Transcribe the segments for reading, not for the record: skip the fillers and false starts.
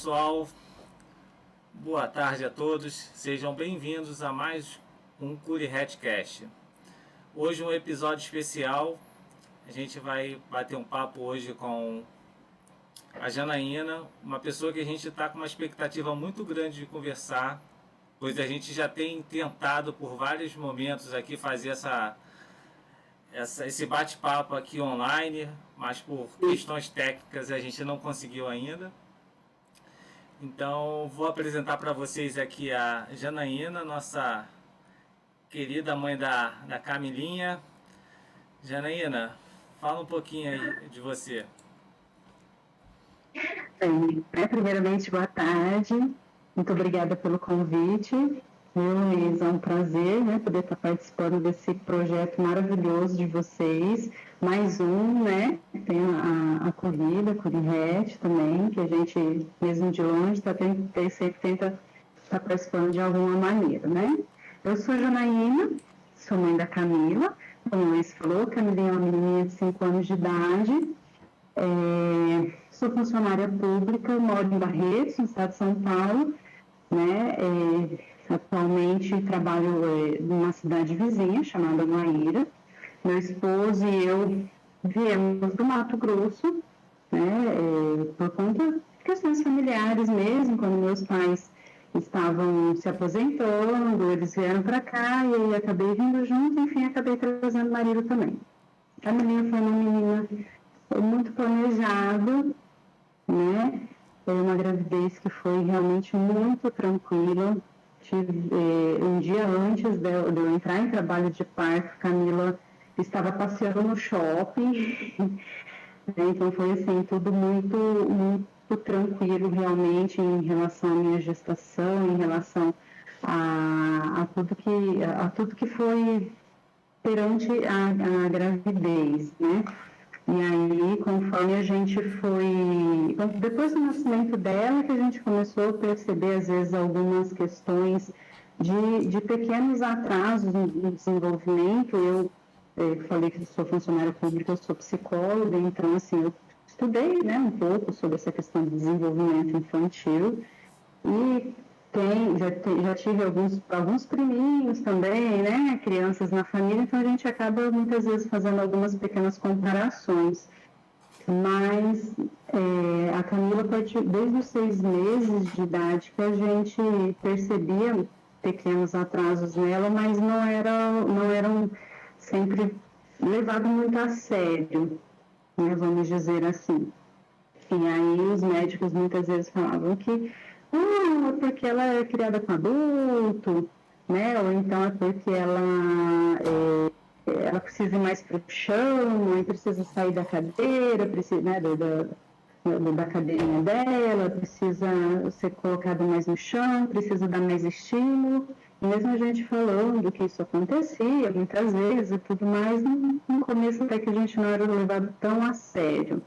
pessoal, boa tarde a todos, sejam bem-vindos a mais um CuriHatcast. Hoje um episódio especial, a gente vai bater um papo hoje com a Janaína, uma pessoa que a gente está com uma expectativa muito grande de conversar, pois a gente já tem tentado por vários momentos aqui fazer esse bate-papo aqui online, mas por questões técnicas a gente não conseguiu ainda. Então vou apresentar para vocês aqui a Janaína, nossa querida mãe da Camilinha. Janaína, fala um pouquinho aí de você. Primeiramente, boa tarde. Muito obrigada pelo convite. Luiz, é um prazer, poder estar participando desse projeto maravilhoso de vocês. Mais um, tem a corrida, a CuriHat também, que a gente, mesmo de longe, sempre tenta estar participando de alguma maneira, Eu sou Janaína, sou mãe da Camila, como o Luiz falou, Camilinha é uma menininha de 5 anos de idade. Sou funcionária pública, moro em Barretos, no estado de São Paulo, Atualmente trabalho numa cidade vizinha chamada Guaíra. Meu esposo e eu viemos do Mato Grosso, por conta de questões familiares mesmo, quando meus pais estavam se aposentando, eles vieram para cá e aí acabei vindo junto, enfim, acabei trazendo o marido também. A menina foi uma menina muito planejada, Foi uma gravidez que foi realmente muito tranquila. Um dia antes de eu entrar em trabalho de parto, Camila estava passeando no shopping, Então foi assim, tudo muito tranquilo realmente em relação à minha gestação, em relação a tudo que foi perante a gravidez, E aí, conforme a gente foi... Depois do nascimento dela, que a gente começou a perceber, às vezes, algumas questões de pequenos atrasos no desenvolvimento. Eu falei que sou funcionária pública, eu sou psicóloga, então, assim, eu estudei, um pouco sobre essa questão de desenvolvimento infantil e já tive alguns priminhos também, crianças na família, então a gente acaba muitas vezes fazendo algumas pequenas comparações. Mas a Camila, desde os 6 meses de idade, que a gente percebia pequenos atrasos nela, mas não eram sempre levados muito a sério, vamos dizer assim. E aí os médicos muitas vezes falavam que é porque ela é criada com adulto, Ou então é porque ela precisa ir mais para o chão, aí precisa sair da cadeira, precisa, da cadeirinha dela, precisa ser colocada mais no chão, precisa dar mais estímulo. E mesmo a gente falando que isso acontecia muitas vezes e tudo mais, no começo até que a gente não era levado tão a sério,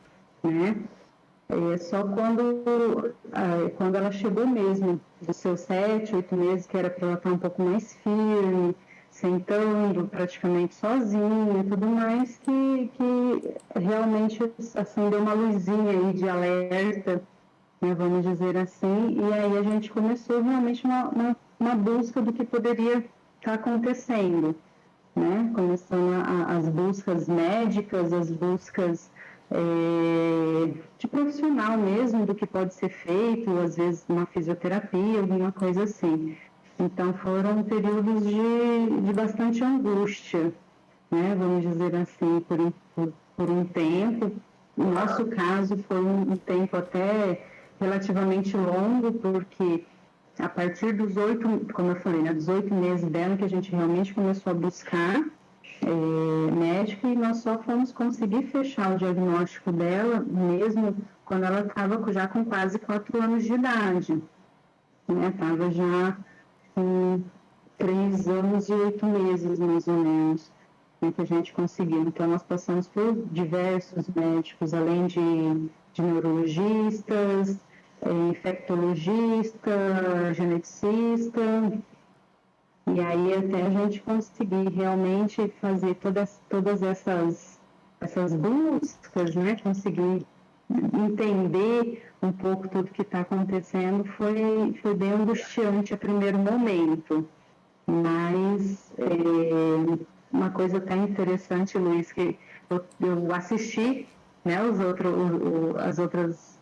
Só quando ela chegou mesmo, dos seus 7, 8 meses, que era para ela estar um pouco mais firme, sentando praticamente sozinha e tudo mais, que realmente acendeu uma luzinha aí de alerta, vamos dizer assim, e aí a gente começou realmente uma busca do que poderia estar acontecendo, Começando as buscas médicas, as buscas de profissional mesmo, do que pode ser feito, às vezes uma fisioterapia, alguma coisa assim. Então foram períodos de bastante angústia, vamos dizer assim, por um tempo. No nosso caso foi um tempo até relativamente longo, porque a partir dos 8, como eu falei, dos 8 meses dela, que a gente realmente começou a buscar médico, e nós só fomos conseguir fechar o diagnóstico dela mesmo quando ela estava já com quase 4 anos de idade. Estava já com 3 anos e 8 meses, mais ou menos, que a gente conseguiu. Então, nós passamos por diversos médicos, além de neurologistas, infectologista, geneticista, e aí até a gente conseguir realmente fazer todas essas buscas, conseguir entender um pouco tudo que está acontecendo foi bem angustiante a primeiro momento. Mas uma coisa até interessante, Luiz, que eu assisti, né, as outras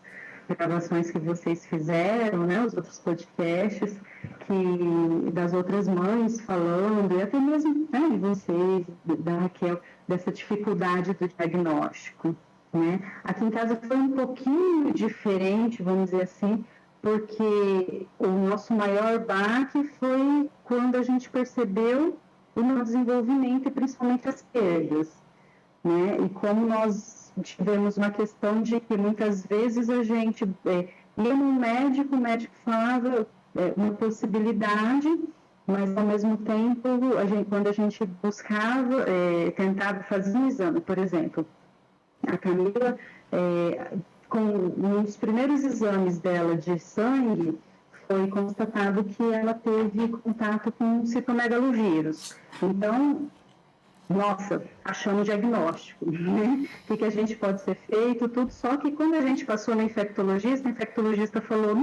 gravações que vocês fizeram, né, os outros podcasts, das outras mães falando, e até mesmo, né, de vocês, da Raquel, dessa dificuldade do diagnóstico. Né? Aqui em casa foi um pouquinho diferente, vamos dizer assim, porque o nosso maior baque foi quando a gente percebeu o nosso desenvolvimento e principalmente as perdas. Né? E como nós tivemos uma questão de que muitas vezes a gente ia num médico, o médico falava uma possibilidade, mas ao mesmo tempo, quando a gente buscava, tentava fazer um exame, por exemplo, a Camila, nos primeiros exames dela de sangue, foi constatado que ela teve contato com citomegalovírus. Então, nossa, achamos diagnóstico, né? O que a gente pode ser feito, tudo. Só que quando a gente passou no infectologista, o infectologista falou,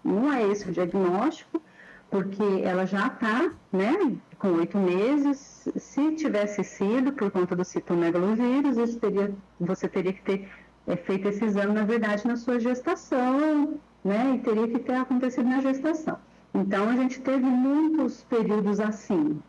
não é esse o diagnóstico, porque ela já está, né, com 8 meses. Se tivesse sido por conta do citomegalovírus, você teria que ter feito esse exame, na verdade, na sua gestação, né, e teria que ter acontecido na gestação. Então, a gente teve muitos períodos assim,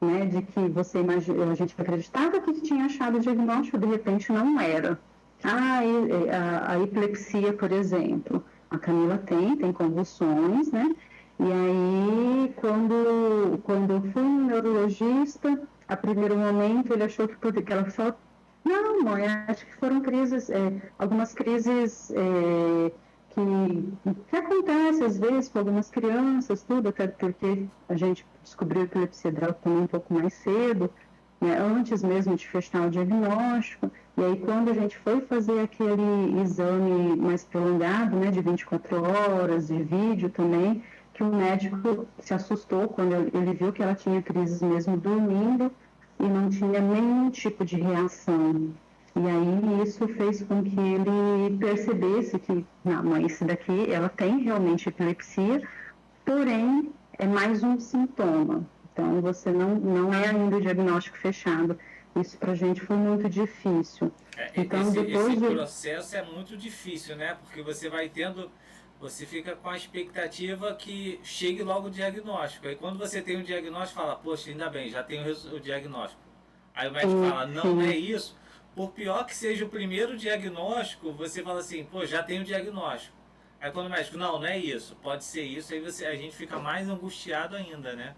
né, de que a gente acreditava que tinha achado o diagnóstico, de repente não era. A epilepsia, por exemplo, a Camila tem convulsões, né? E aí, quando eu fui no neurologista, a primeiro momento ele achou que ela só... Não, mãe, acho que foram crises, algumas crises que acontecem às vezes com algumas crianças, tudo, até porque a gente descobriu a epilepsia dela também um pouco mais cedo, né, antes mesmo de fechar o diagnóstico. E aí, quando a gente foi fazer aquele exame mais prolongado, né, de 24 horas, de vídeo também, que o médico se assustou quando ele viu que ela tinha crises mesmo dormindo e não tinha nenhum tipo de reação. E aí isso fez com que ele percebesse que, não, mãe, esse daqui, ela tem realmente epilepsia, porém é mais um sintoma. Então, você não é ainda o diagnóstico fechado. Isso para a gente foi muito difícil. Então, esse processo é muito difícil, né? Porque você fica com a expectativa que chegue logo o diagnóstico. Aí quando você tem o diagnóstico, fala, poxa, ainda bem, já tenho o diagnóstico. Aí o médico fala, não é isso. Por pior que seja o primeiro diagnóstico, você fala assim, pô, já tenho o diagnóstico. Aí quando o médico, não é isso, pode ser isso, aí a gente fica mais angustiado ainda, né?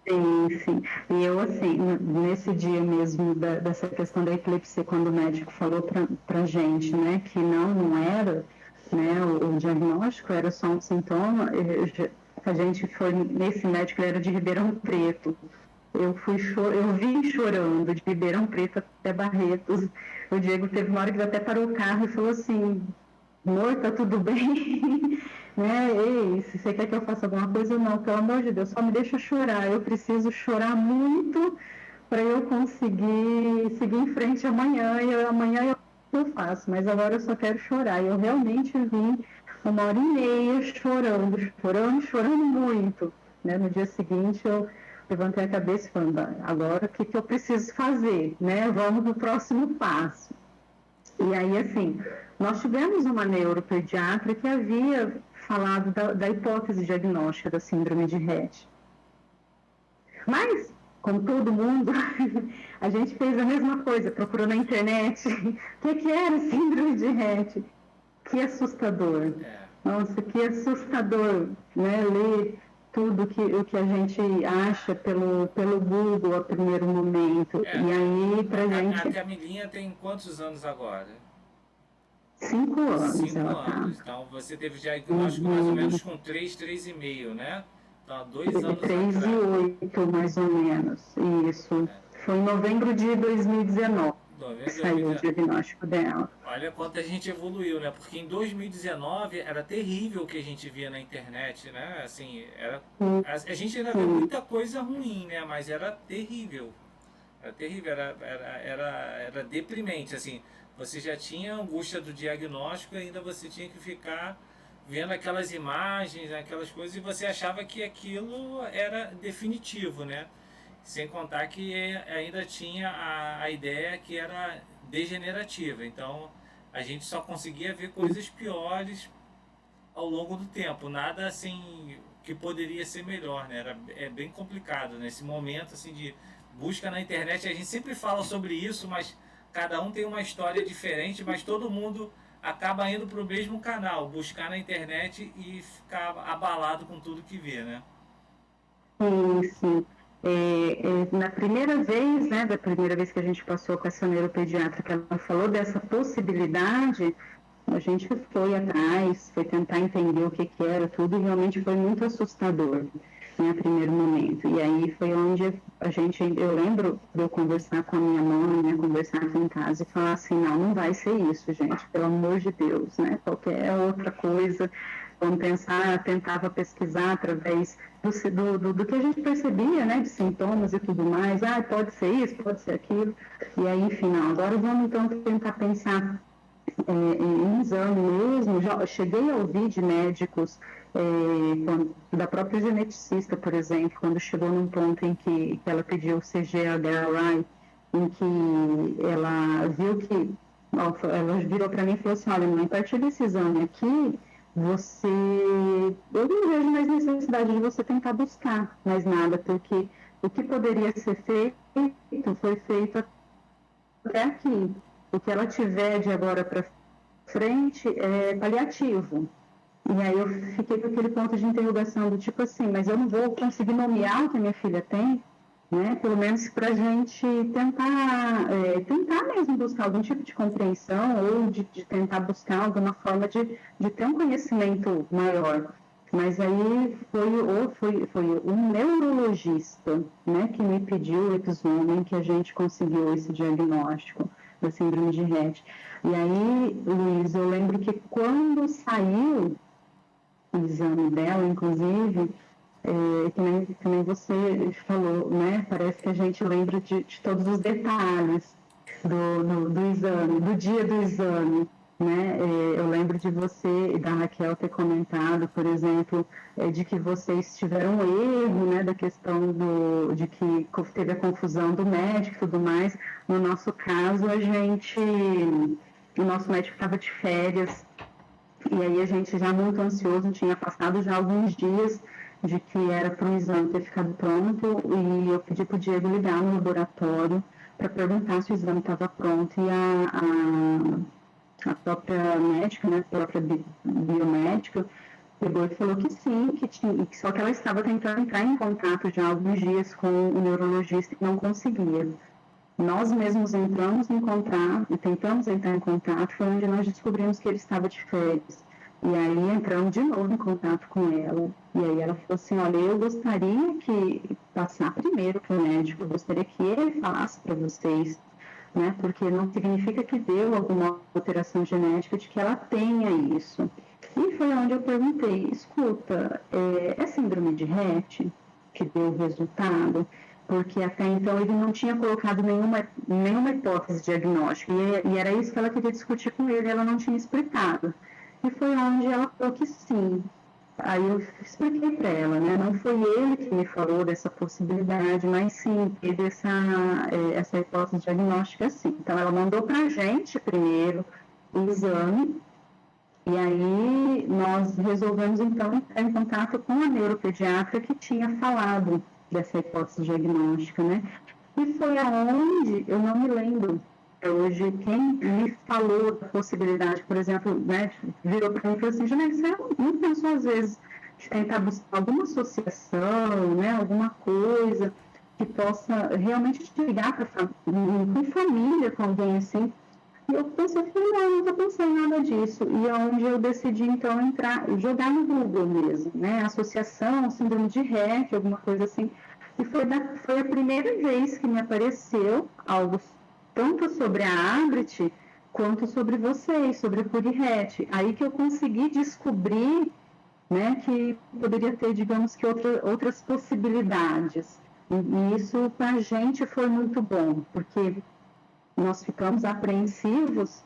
Sim. E eu, assim, nesse dia mesmo dessa questão da epilepsia, quando o médico falou pra gente, né, que não era, né, o diagnóstico era só um sintoma, a gente foi, nesse médico, ele era de Ribeirão Preto. Eu vim chorando de Ribeirão Preto até Barretos. O Diego teve uma hora que até parou o carro e falou assim, amor, tá tudo bem? Né? Ei, se você quer que eu faça alguma coisa, não, pelo amor de Deus, só me deixa chorar. Eu preciso chorar muito para eu conseguir seguir em frente amanhã. E amanhã eu faço, mas agora eu só quero chorar. E eu realmente vim 1h30 chorando muito. Né? No dia seguinte eu levantei a cabeça e falei, agora o que eu preciso fazer? Né? Vamos para o próximo passo. E aí, assim, nós tivemos uma neuropediatra que havia falado da hipótese diagnóstica da síndrome de Rett. Mas, como todo mundo, a gente fez a mesma coisa, procurou na internet o que era síndrome de Rett. Que assustador. Nossa, que assustador, né? Ler tudo o que a gente acha pelo Google a primeiro momento. E aí, pra gente... A Camilinha tem quantos anos agora? 5 anos. 5 anos. Tá. Então você teve diagnóstico mais ou menos com 3,5, né? Então, há 2 anos 3 atrás. E 8, mais ou menos. Isso. Foi em novembro de 2019. Saiu o diagnóstico dela. Olha quanto a gente evoluiu, né? Porque em 2019 era terrível o que a gente via na internet, né? Assim, a gente ainda vê muita coisa ruim, né? Mas era terrível. Era terrível, era deprimente, assim. você já tinha a angústia do diagnóstico e ainda você tinha que ficar vendo aquelas imagens, aquelas coisas, e você achava que aquilo era definitivo, né? Sem contar que ainda tinha a ideia que era degenerativa. Então, a gente só conseguia ver coisas piores ao longo do tempo. Nada assim que poderia ser melhor, né? É bem complicado nesse momento assim de busca na internet. A gente sempre fala sobre isso, mas cada um tem uma história diferente, mas todo mundo acaba indo para o mesmo canal, buscar na internet e ficar abalado com tudo que vê, né? Sim, sim. Na primeira vez, né, da primeira vez que a gente passou com essa neuropediatra, que ela falou dessa possibilidade, a gente foi atrás, foi tentar entender o que era tudo, e realmente foi muito assustador, né, a primeiro momento. E aí foi onde eu lembro de eu conversar com a minha mãe, né, conversar aqui em casa e falar assim, não vai ser isso, gente, pelo amor de Deus, né, qualquer outra coisa. Vamos pensar, tentava pesquisar através do que a gente percebia, né, de sintomas e tudo mais. Pode ser isso, pode ser aquilo. E aí, enfim, agora vamos então tentar pensar em exame mesmo. Já cheguei a ouvir de médicos, da própria geneticista, por exemplo, quando chegou num ponto em que ela pediu o CG-HRI, em que ela viu que, ela virou para mim e falou assim, olha, mãe, a partir desse exame aqui, eu não vejo mais necessidade de você tentar buscar mais nada, porque o que poderia ser feito foi feito até aqui. O que ela tiver de agora para frente é paliativo. E aí eu fiquei com aquele ponto de interrogação do tipo assim, mas eu não vou conseguir nomear o que a minha filha tem, né? Pelo menos para a gente tentar mesmo buscar algum tipo de compreensão ou de tentar buscar alguma forma de ter um conhecimento maior. Mas aí foi um neurologista, né, que me pediu o exame em que a gente conseguiu esse diagnóstico da síndrome de Rett. E aí, Luiz, eu lembro que quando saiu o exame dela, inclusive, que nem você falou, né? Parece que a gente lembra de todos os detalhes do exame, do dia do exame, né? Eu lembro de você e da Raquel ter comentado, por exemplo, de que vocês tiveram um erro, né? Da questão de que teve a confusão do médico e tudo mais. No nosso caso, o nosso médico estava de férias, e aí a gente já muito ansioso, tinha passado já alguns dias de que era para o exame ter ficado pronto, e eu pedi para o Diego ligar no laboratório para perguntar se o exame estava pronto, e a própria médica, né, a própria biomédica, pegou e falou que sim, que tinha, só que ela estava tentando entrar em contato já há alguns dias com o neurologista e não conseguia. Nós mesmos tentamos entrar em contato, foi onde nós descobrimos que ele estava de férias. E aí entramos de novo em contato com ela. E aí ela falou assim, olha, eu gostaria que passar primeiro para o médico, eu gostaria que ele falasse para vocês, né? Porque não significa que deu alguma alteração genética de que ela tenha isso. E foi onde eu perguntei, escuta, é síndrome de Rett que deu o resultado? Porque até então ele não tinha colocado nenhuma hipótese diagnóstica, e era isso que ela queria discutir com ele, ela não tinha explicado. E foi onde ela falou que sim. Aí eu expliquei para ela, né? Não foi ele que me falou dessa possibilidade, mas sim, teve essa hipótese diagnóstica, sim. Então ela mandou para a gente primeiro o exame, e aí nós resolvemos então entrar em contato com a neuropediatra que tinha falado dessa hipótese diagnóstica, né? E foi aonde, eu não me lembro hoje, quem me falou da possibilidade, por exemplo, né, virou para mim e falou assim, Janete, você não pensou às vezes de tentar buscar alguma associação, né, alguma coisa que possa realmente te ligar com família, com alguém assim? E eu pensei, não, nunca pensei em nada disso. E é onde eu decidi, então, jogar no Google mesmo, né? Associação, síndrome de Rett, alguma coisa assim. E foi a primeira vez que me apareceu algo tanto sobre a Abrit, quanto sobre vocês, sobre a Curi-Rett. Aí que eu consegui descobrir, né, que poderia ter, digamos que, outras possibilidades. E isso, para a gente, foi muito bom, porque nós ficamos apreensivos,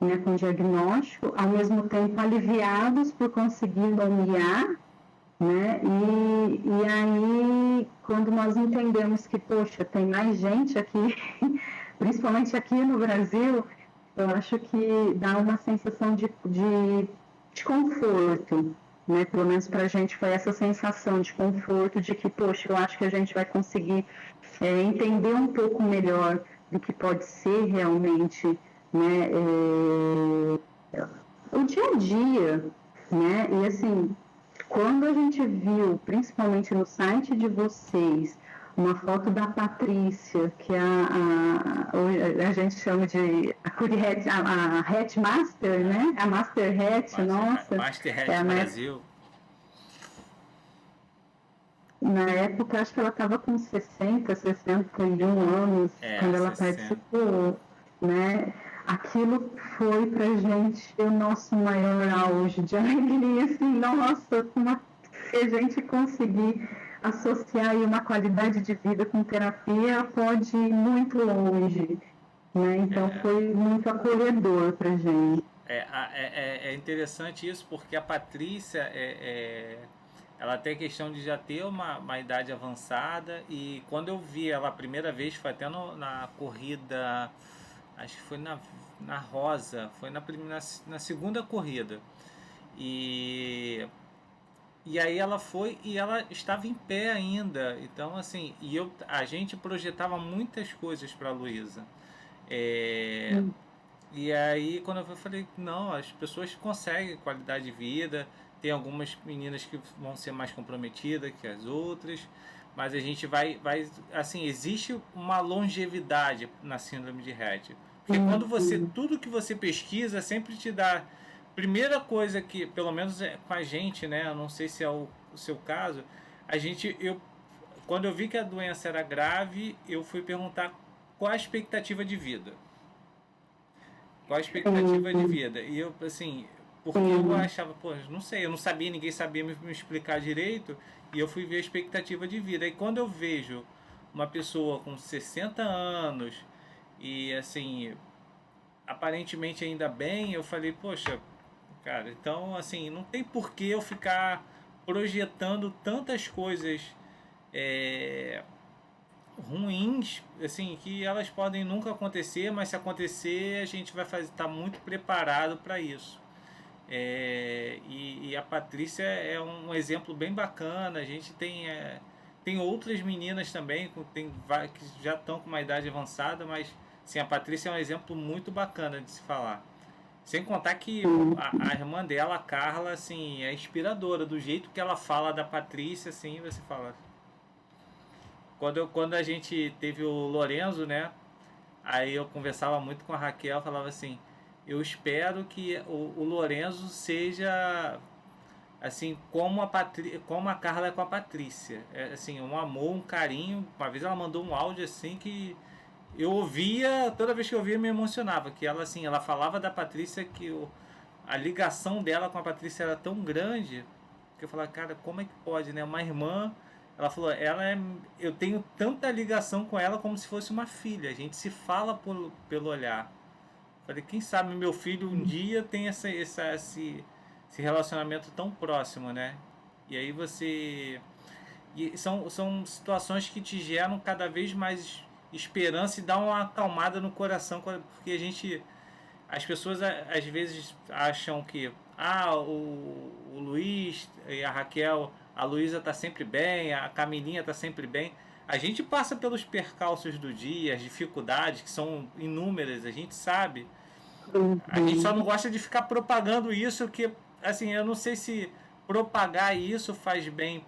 né, com o diagnóstico, ao mesmo tempo aliviados por conseguir nomear, né, e aí quando nós entendemos que, poxa, tem mais gente aqui, principalmente aqui no Brasil, eu acho que dá uma sensação de conforto, né? Pelo menos para a gente foi essa sensação de conforto, de que, poxa, eu acho que a gente vai conseguir entender um pouco melhor do que pode ser realmente, né, o dia a dia, né? E assim, quando a gente viu, principalmente no site de vocês, uma foto da Patrícia, que a gente chama de a Hatch Master, né? A Master Hatch, nossa. Master Hatch Brasil. Na época, acho que ela estava com 61 anos, quando ela 60. participou, né? Aquilo foi pra gente o nosso maior auge de alegria, assim, nossa, se a gente conseguir associar aí uma qualidade de vida com terapia, pode ir longe, né? Então foi muito acolhedor pra gente. É interessante isso, porque a Patrícia ela tem a questão de já ter uma idade avançada, e quando eu vi ela a primeira vez foi até na corrida, acho que foi na Rosa, foi na segunda corrida, e aí ela foi e ela estava em pé ainda, então assim, a gente projetava muitas coisas para a Luísa. E aí quando eu falei, não, as pessoas conseguem qualidade de vida, tem algumas meninas que vão ser mais comprometidas que as outras, mas a gente vai assim, existe uma longevidade na síndrome de Rett. Porque quando tudo que você pesquisa sempre te dá, primeira coisa que, pelo menos com a gente, né, eu não sei se é o seu caso, quando eu vi que a doença era grave, eu fui perguntar qual a expectativa de vida. Qual a expectativa de vida? E eu, assim, porque eu achava, pô, não sei, eu não sabia, ninguém sabia me explicar direito, e eu fui ver a expectativa de vida. E quando eu vejo uma pessoa com 60 anos, e assim, aparentemente ainda bem, eu falei, poxa, cara, então assim, não tem por que eu ficar projetando tantas coisas ruins, assim, que elas podem nunca acontecer, mas se acontecer a gente vai estar muito preparado para isso. E a Patrícia é um exemplo bem bacana. A gente tem outras meninas também que já estão com uma idade avançada, mas sim, a Patrícia é um exemplo muito bacana de se falar. Sem contar que a irmã dela, a Carla, assim, é inspiradora, do jeito que ela fala da Patrícia, assim, você fala. Quando a gente teve o Lorenzo, né? Aí eu conversava muito com a Raquel, falava assim, eu espero que o Lorenzo seja assim como como a Carla é com a Patrícia. Assim, um amor, um carinho. Uma vez ela mandou um áudio assim que eu ouvia, toda vez que eu ouvia me emocionava, que ela assim, ela falava da Patrícia que a ligação dela com a Patrícia era tão grande que eu falava, cara, como é que pode, né? Uma irmã. Ela falou, eu tenho tanta ligação com ela como se fosse uma filha. A gente se fala pelo olhar. Falei, quem sabe meu filho um dia tem esse relacionamento tão próximo, né? E aí são situações que te geram cada vez mais esperança e dá uma acalmada no coração, porque as pessoas às vezes acham que o Luiz e a Raquel, a Luísa tá sempre bem, a Camilinha tá sempre bem. A gente passa pelos percalços do dia, as dificuldades que são inúmeras, a gente sabe. A gente só não gosta de ficar propagando isso, que assim, eu não sei se propagar isso faz bem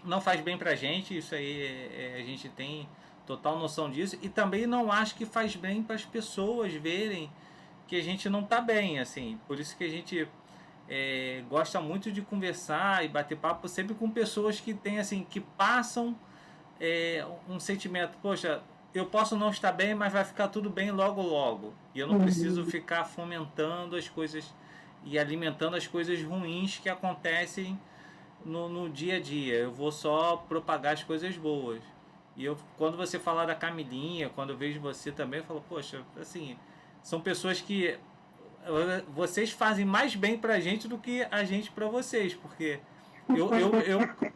não faz bem pra gente, isso aí a gente tem total noção disso, e também não acho que faz bem para as pessoas verem que a gente não tá bem, assim. Por isso que a gente gosta muito de conversar e bater papo sempre com pessoas que tem assim, que passam um sentimento, poxa, eu posso não estar bem, mas vai ficar tudo bem logo logo, e eu não preciso ficar fomentando as coisas e alimentando as coisas ruins que acontecem no dia a dia. Eu vou só propagar as coisas boas. E quando você falar da Camilinha, quando eu vejo você também, eu falo, poxa, assim, são pessoas que vocês fazem mais bem pra gente do que a gente pra vocês, porque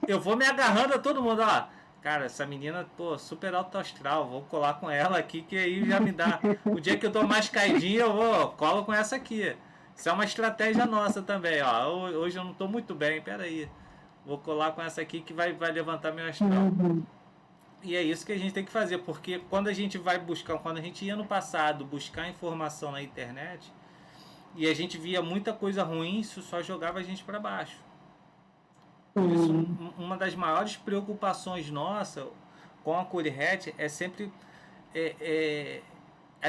eu vou me agarrando a todo mundo, ó. Cara, essa menina, pô, super alto astral, vou colar com ela aqui, que aí já me dá. O dia que eu tô mais caidinho, eu vou, colo com essa aqui. Isso é uma estratégia nossa também, ó. Hoje eu não tô muito bem, peraí. Vou colar com essa aqui que vai levantar meu astral. Uhum. E é isso que a gente tem que fazer, porque quando a gente vai buscar, quando a gente ia no passado buscar informação na internet, e a gente via muita coisa ruim, isso só jogava a gente para baixo. Por isso, uma das maiores preocupações nossa com a Curihet é sempre é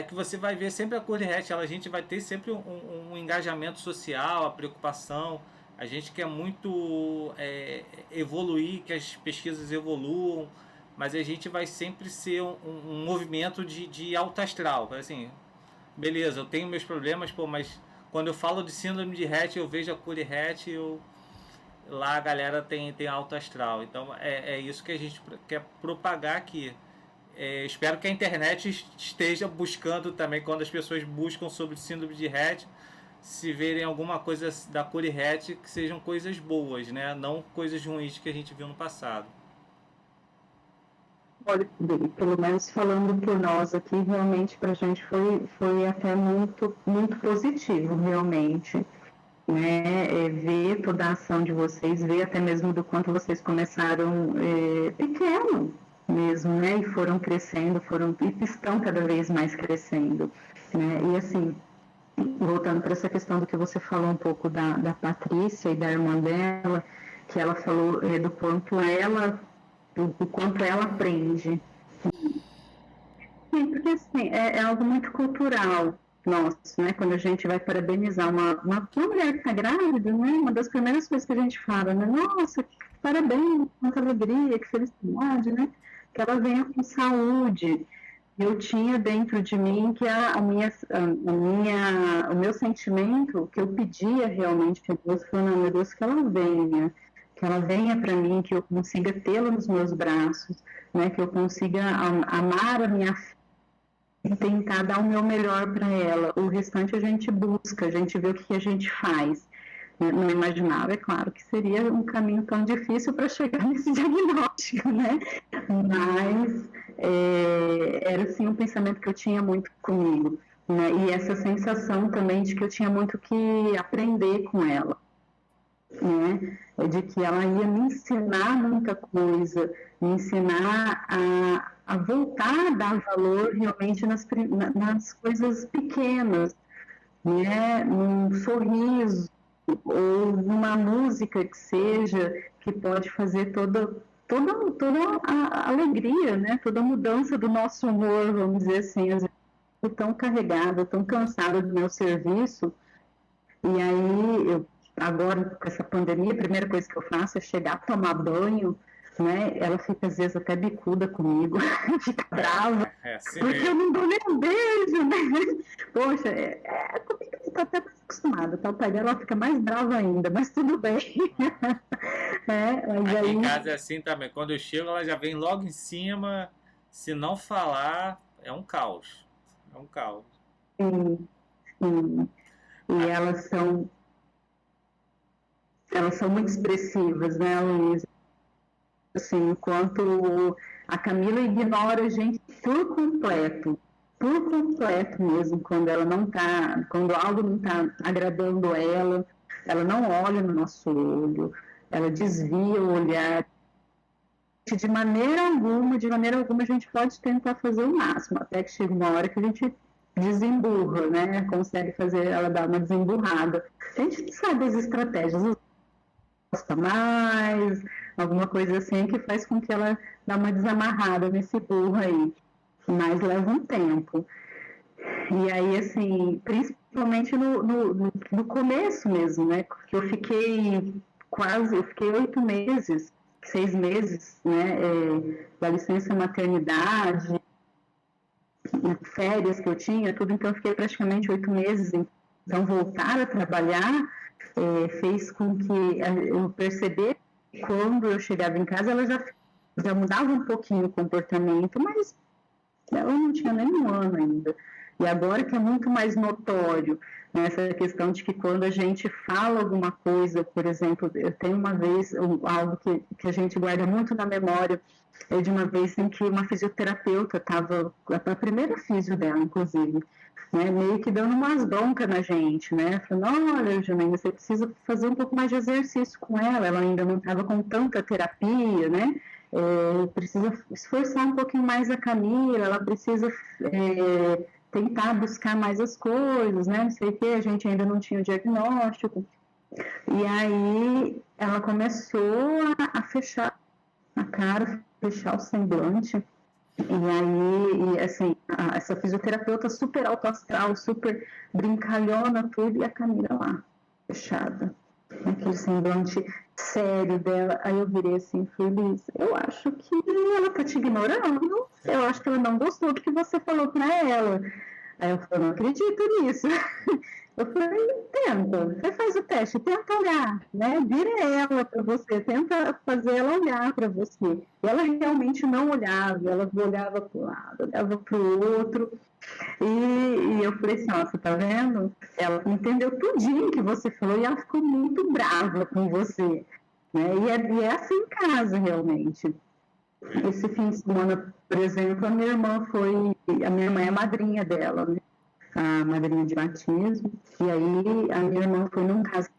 que você vai ver sempre a Curihet, a gente vai ter sempre um engajamento social, a preocupação. A gente quer muito evoluir, que as pesquisas evoluam, mas a gente vai sempre ser um movimento de alto astral. Assim, beleza, eu tenho meus problemas, pô, mas quando eu falo de síndrome de Rett, eu vejo a Curihet, lá a galera tem alto astral. Então é isso que a gente quer propagar aqui. Espero que a internet esteja buscando também, quando as pessoas buscam sobre síndrome de Rett, se verem alguma coisa da Curihet, que sejam coisas boas, né? Não coisas ruins que a gente viu no passado. Olha, pelo menos falando por nós aqui, realmente para a gente foi até muito, muito positivo, realmente. Né? Ver toda a ação de vocês, ver até mesmo do quanto vocês começaram pequeno mesmo, né? E foram crescendo, e estão cada vez mais crescendo. Né? E assim, voltando para essa questão do que você falou um pouco da Patrícia e da irmã dela, que ela falou do quanto ela aprende. Sim, porque assim, é algo muito cultural nosso, né? Quando a gente vai parabenizar uma mulher que está grávida, né? Uma das primeiras coisas que a gente fala, né? Nossa, parabéns, quanta alegria, que felicidade, né? Que ela venha com saúde. Eu tinha dentro de mim que o meu sentimento, que eu pedia realmente a Deus, foi, não, meu Deus, que ela venha para mim, que eu consiga tê-la nos meus braços, né? Que eu consiga amar a minha filha e tentar dar o meu melhor para ela. O restante a gente busca, a gente vê o que a gente faz. Não imaginava, é claro, que seria um caminho tão difícil para chegar nesse diagnóstico, né? Mas era assim um pensamento que eu tinha muito comigo, né? E essa sensação também de que eu tinha muito que aprender com ela, né? De que ela ia me ensinar muita coisa, me ensinar a voltar a dar valor realmente nas coisas pequenas, né? Num sorriso, ou numa música que seja, que pode fazer toda a alegria, né? Toda a mudança do nosso humor, vamos dizer assim. Às vezes eu estou tão carregada, tão cansada do meu serviço, e aí agora com essa pandemia, a primeira coisa que eu faço é chegar, tomar banho, né? Ela fica às vezes até bicuda comigo, fica brava, porque eu não dou nem um beijo, né? Poxa, comigo você está até mais acostumada, tá? O pai dela fica mais brava ainda, mas tudo bem. Mas aqui em casa é assim também, quando eu chego ela já vem logo em cima, se não falar, é um caos. É um caos. Sim, sim. E elas são muito expressivas, né, Luísa? Assim, enquanto a Camila ignora a gente por completo mesmo, quando algo não está agradando ela não olha no nosso olho, ela desvia o olhar. De maneira alguma a gente pode tentar fazer o máximo, até que chega uma hora que a gente desemburra, né? Consegue fazer ela dar uma desemburrada. A gente sabe as estratégias, gosta mais, alguma coisa assim que faz com que ela dá uma desamarrada nesse burro aí, mas leva um tempo. E aí, assim, principalmente no começo mesmo, né? Porque eu fiquei 8 meses, 6 meses, né? Da licença maternidade, férias que eu tinha, tudo, então eu fiquei praticamente 8 meses. Então, voltar a trabalhar fez com que eu percebesse que quando eu chegava em casa, ela já já mudava um pouquinho o comportamento, mas ela não tinha nem um ano ainda. E agora que é muito mais notório, né, essa questão de que quando a gente fala alguma coisa, por exemplo, eu tenho uma vez, algo que a gente guarda muito na memória, é de uma vez em que uma fisioterapeuta estava, a primeira fisio dela, inclusive, né, meio que dando umas broncas na gente, né, falando, olha, Janaína, você precisa fazer um pouco mais de exercício com ela ainda não estava com tanta terapia, né, precisa esforçar um pouquinho mais a Camila, ela precisa tentar buscar mais as coisas, né? Não sei o que, a gente ainda não tinha o diagnóstico. E aí ela começou a fechar a cara, fechar o semblante. E aí, assim, essa fisioterapeuta super alto astral, super brincalhona, tudo, e a Camila lá, fechada. Aquele semblante sério dela. Aí eu virei assim, feliz. Eu acho que ela tá te ignorando. Eu acho que ela não gostou do que você falou pra ela. Aí eu falei, não acredito nisso. Eu falei, tenta, você faz o teste, tenta olhar, né? Vira ela para você, tenta fazer ela olhar para você. E ela realmente não olhava, ela olhava para um lado, olhava para o outro. E eu falei assim, nossa, tá vendo? Ela entendeu tudinho que você falou e ela ficou muito brava com você. Né? E é assim em casa, realmente. Esse fim de semana, por exemplo, a minha irmã é a madrinha dela, né? A madrinha de batismo, e aí a minha irmã foi num casamento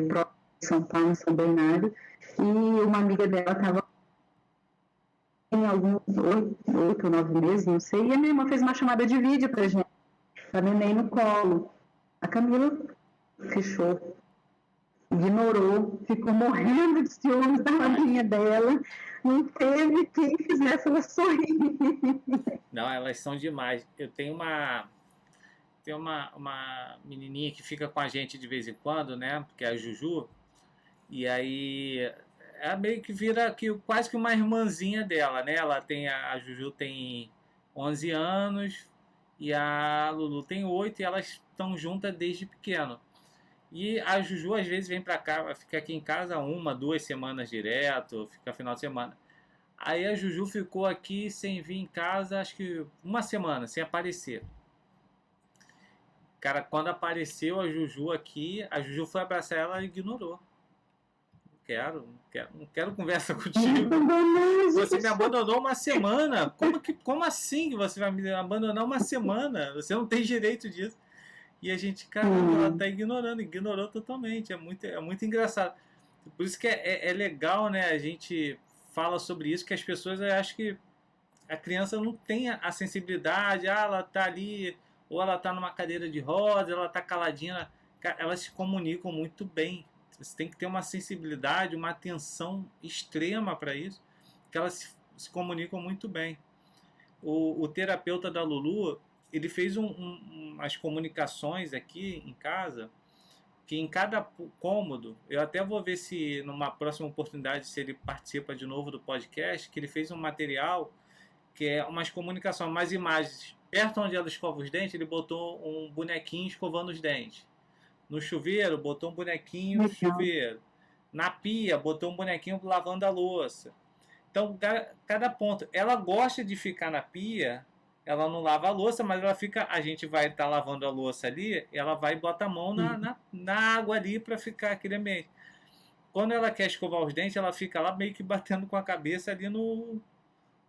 próximo de São Paulo, em São Bernardo, e uma amiga dela estava em alguns 8 ou 9 meses, não sei, e a minha irmã fez uma chamada de vídeo pra gente, a neném no colo. A Camila fechou, ignorou, ficou morrendo de ciúmes da madrinha dela, não teve quem fizesse ela sorrir. Não, elas são demais. Eu tenho uma menininha que fica com a gente de vez em quando, né? Que é a Juju. E aí ela meio que vira quase que uma irmãzinha dela, né? A Juju tem 11 anos e a Lulu tem 8 e elas estão juntas desde pequeno. E a Juju às vezes vem pra cá, fica aqui em casa 2 semanas direto, fica final de semana. Aí a Juju ficou aqui sem vir em casa, acho que uma semana, sem aparecer. Cara, quando apareceu a Juju aqui, a Juju foi abraçar ela e ignorou. Não quero conversa contigo. Você me abandonou uma semana. Como assim que você vai me abandonar uma semana? Você não tem direito disso. E a gente, caramba, ela tá ignorou totalmente. É muito engraçado. Por isso que é legal, né? A gente fala sobre isso, que as pessoas acham que a criança não tem a sensibilidade, ela tá ali, ou ela tá numa cadeira de rodas, ela tá caladinha. Elas se comunicam muito bem. Você tem que ter uma sensibilidade, uma atenção extrema para isso, que elas se comunicam muito bem. O terapeuta da Lulu, ele fez umas comunicações aqui em casa, que em cada cômodo, eu até vou ver se numa próxima oportunidade, se ele participa de novo do podcast, que ele fez um material que é umas comunicações, umas imagens. Perto onde ela escova os dentes, ele botou um bonequinho escovando os dentes. No chuveiro, botou um bonequinho no chuveiro. Na pia, botou um bonequinho lavando a louça. Então, cada ponto. Ela gosta de ficar na pia, ela não lava a louça, mas a gente vai estar lavando a louça ali, ela vai e bota a mão na água ali para ficar aquele ambiente. Quando ela quer escovar os dentes, ela fica lá meio que batendo com a cabeça ali no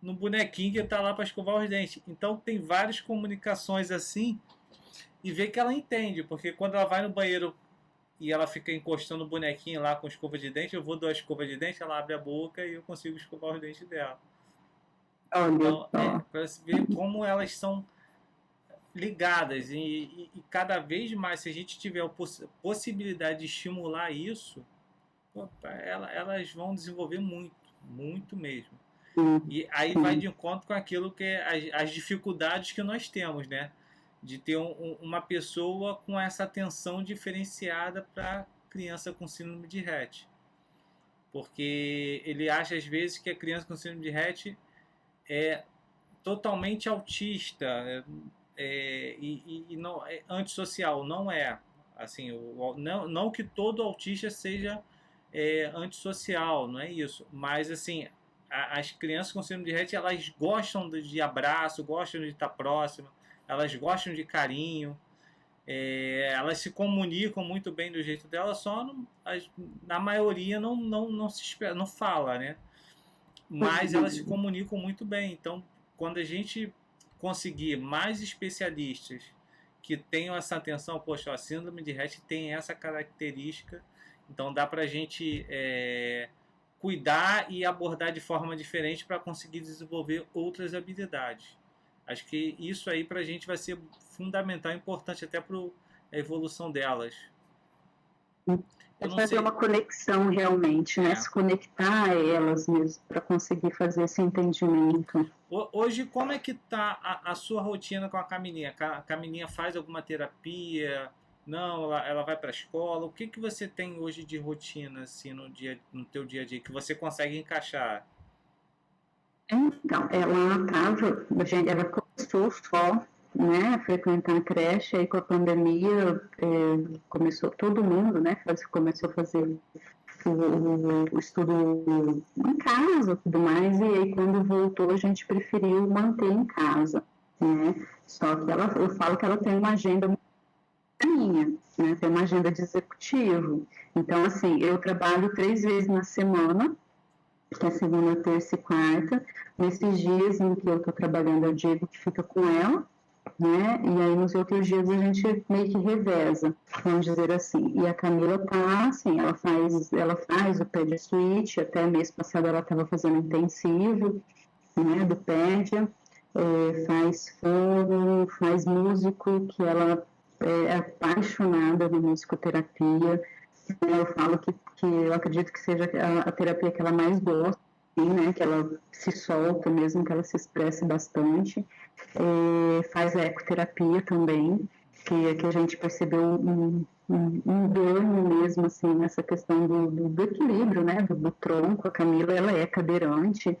bonequinho que está lá para escovar os dentes. Então tem várias comunicações assim, e vê que ela entende, porque quando ela vai no banheiro e ela fica encostando o bonequinho lá com escova de dente, eu vou dar a escova de dente, ela abre a boca e eu consigo escovar os dentes dela. Então, para se ver como elas são ligadas e cada vez mais, se a gente tiver a possibilidade de estimular isso, elas vão desenvolver muito mesmo. E aí vai de encontro com aquilo que é as dificuldades que nós temos, né? De ter uma pessoa com essa atenção diferenciada para criança com síndrome de Rett. Porque ele acha às vezes que a criança com síndrome de Rett é totalmente autista e não é antissocial. Não é assim, não que todo autista seja antissocial, não é isso. Mas, assim, as crianças com síndrome de Rett, elas gostam de abraço, gostam de estar próximas, elas gostam de carinho, elas se comunicam muito bem do jeito delas, só na maioria não se espera, não fala, né? Mas elas se comunicam muito bem. Então, quando a gente conseguir mais especialistas que tenham essa atenção, poxa, a síndrome de Rett tem essa característica, então dá para a gente cuidar e abordar de forma diferente para conseguir desenvolver outras habilidades. Acho que isso aí para a gente vai ser fundamental, importante até para a evolução delas. Fazer uma conexão realmente, né? Se conectar a elas mesmo para conseguir fazer esse entendimento. Hoje, como é que está a sua rotina com a Camilinha? A Camilinha faz alguma terapia? Não, ela vai para a escola? O que você tem hoje de rotina assim, no teu dia a dia que você consegue encaixar? Então, ela começou só, né, a frequentar a creche, aí com a pandemia começou todo mundo, né, começou a fazer o estudo em casa e tudo mais, e aí quando voltou a gente preferiu manter em casa, né, só que eu falo que ela tem uma agenda minha, né, tem uma agenda de executivo, então assim, eu trabalho 3 vezes na semana, que é segunda, terça e quarta. Nesses dias em que eu estou trabalhando, é o Diego que fica com ela, né? E aí nos outros dias a gente meio que reveza, vamos dizer assim. E a Camila tá, assim, ela faz o Pédia Switch, até mês passado ela estava fazendo intensivo, né, do Pédia, faz foro, faz músico, que ela é apaixonada na musicoterapia. Eu falo que eu acredito que seja a terapia que ela mais gosta, assim, né? Que ela se solta mesmo, que ela se expressa bastante. Faz a ecoterapia também, que a gente percebeu um ganho mesmo, assim, nessa questão do equilíbrio, né? Do tronco. A Camila, ela é cadeirante,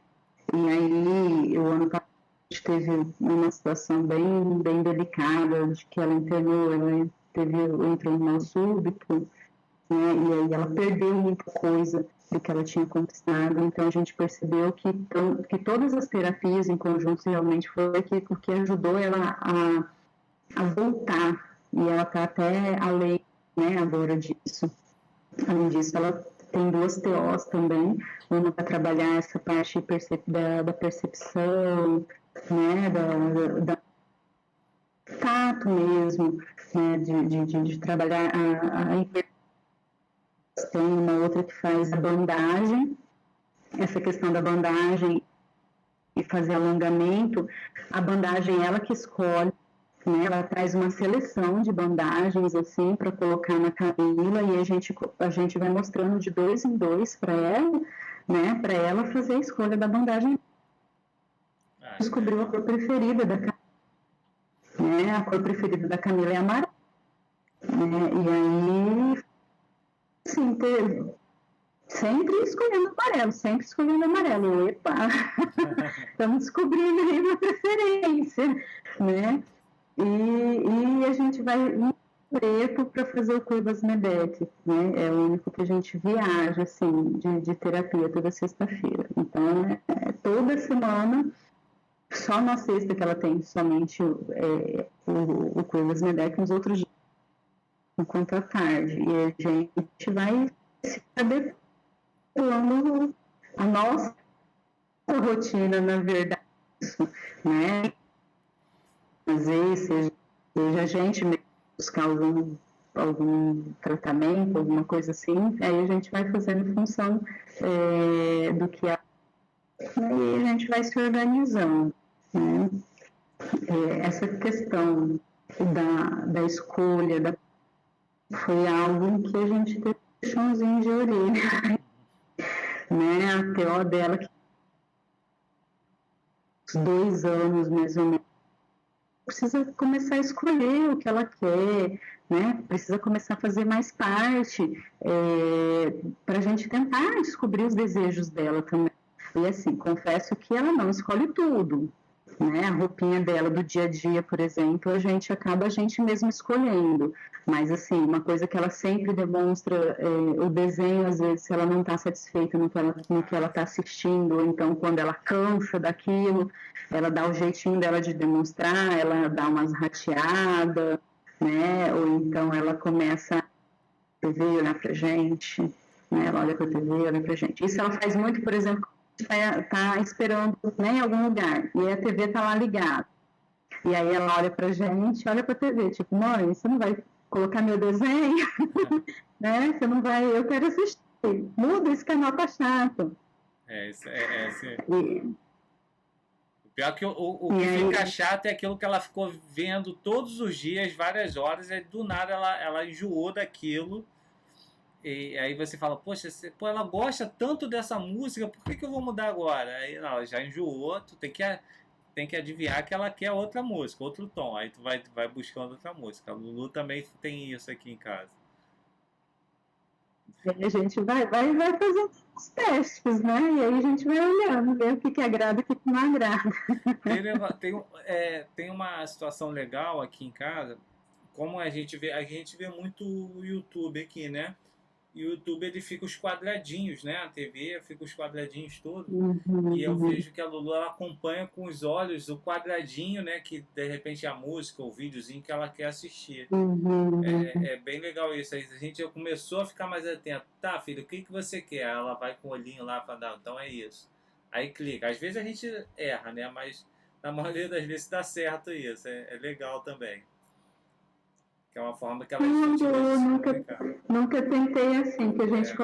e aí o ano passado a gente teve uma situação bem delicada, de que ela internou, entrou em mal súbito, né, e aí ela perdeu muita coisa do que ela tinha conquistado, então a gente percebeu que todas as terapias em conjunto realmente foi o que ajudou ela a voltar, e ela está até além, né, agora disso. Além disso, ela tem 2 TOs também, uma para trabalhar essa parte da percepção, né, da tato mesmo, né, de trabalhar a tem uma outra que faz a bandagem, essa questão da bandagem e fazer alongamento, a bandagem ela que escolhe, né? Ela traz uma seleção de bandagens assim para colocar na Camila e a gente vai mostrando de 2 em 2 para ela, né? Para ela fazer a escolha da bandagem. Descobriu a cor preferida da Camila, né? A cor preferida da Camila é amarela, né? E aí sim, sempre escolhendo amarelo. Epa! Estamos descobrindo aí uma preferência, né? E a gente vai no preto para fazer o Cuevas Medec, né? É o único que a gente viaja, assim, de terapia toda sexta-feira. Então, toda semana, só na sexta que ela tem somente o Cuevas Medec, nos outros dias enquanto à tarde, e a gente vai se adequando a nossa rotina, na verdade, né? Às vezes, seja a gente buscar algum tratamento, alguma coisa assim, aí a gente vai fazendo em função do que e a gente vai se organizando, né? Essa questão da escolha, foi algo que a gente teve um chãozinho de orelha, né? A TO dela, que uns 2 anos mais ou menos, precisa começar a escolher o que ela quer, né? Precisa começar a fazer mais parte, para a gente tentar descobrir os desejos dela também. E assim, confesso que ela não escolhe tudo, né? A roupinha dela do dia a dia, por exemplo, a gente mesmo escolhendo. Mas, assim, uma coisa que ela sempre demonstra, o desenho, às vezes, se ela não está satisfeita no que ela está assistindo, ou então quando ela cansa daquilo, ela dá o jeitinho dela de demonstrar, ela dá umas rateadas, né? Ou então ela começa a TV olhar pra gente, né? Ela olha pra TV, olha pra gente. Isso ela faz muito, por exemplo, tá esperando, né, em algum lugar, e a TV tá lá ligada. E aí ela olha pra gente, olha pra TV, tipo, mãe, você não vai colocar meu desenho? Né? Você não vai, eu quero assistir. Muda, esse canal tá chato. Assim. E, O pior é que o que aí, fica chato é aquilo que ela ficou vendo todos os dias, várias horas, e do nada ela enjoou daquilo. E aí você fala, poxa, ela gosta tanto dessa música, por que eu vou mudar agora? Aí não, ela já enjoou, tu tem que adivinhar que ela quer outra música, outro tom. Aí tu vai buscando outra música. A Lulu também tem isso aqui em casa. a gente vai fazendo os testes, né? E aí a gente vai olhando, ver o que agrada e o que não agrada. Tem uma situação legal aqui em casa, como a gente vê muito o YouTube aqui, né? E o YouTube ele fica os quadradinhos, né? A TV fica os quadradinhos todos. E eu vejo que a Lulu ela acompanha com os olhos o quadradinho, né? Que de repente é a música, o videozinho que ela quer assistir. É bem legal isso. Aí a gente começou a ficar mais atento. Tá, filho, o que você quer? Ela vai com o olhinho lá para dar. Então é isso. Aí clica. Às vezes a gente erra, né? Mas na maioria das vezes dá certo isso. É legal também. Que é uma forma que ela nunca tentei assim, que a gente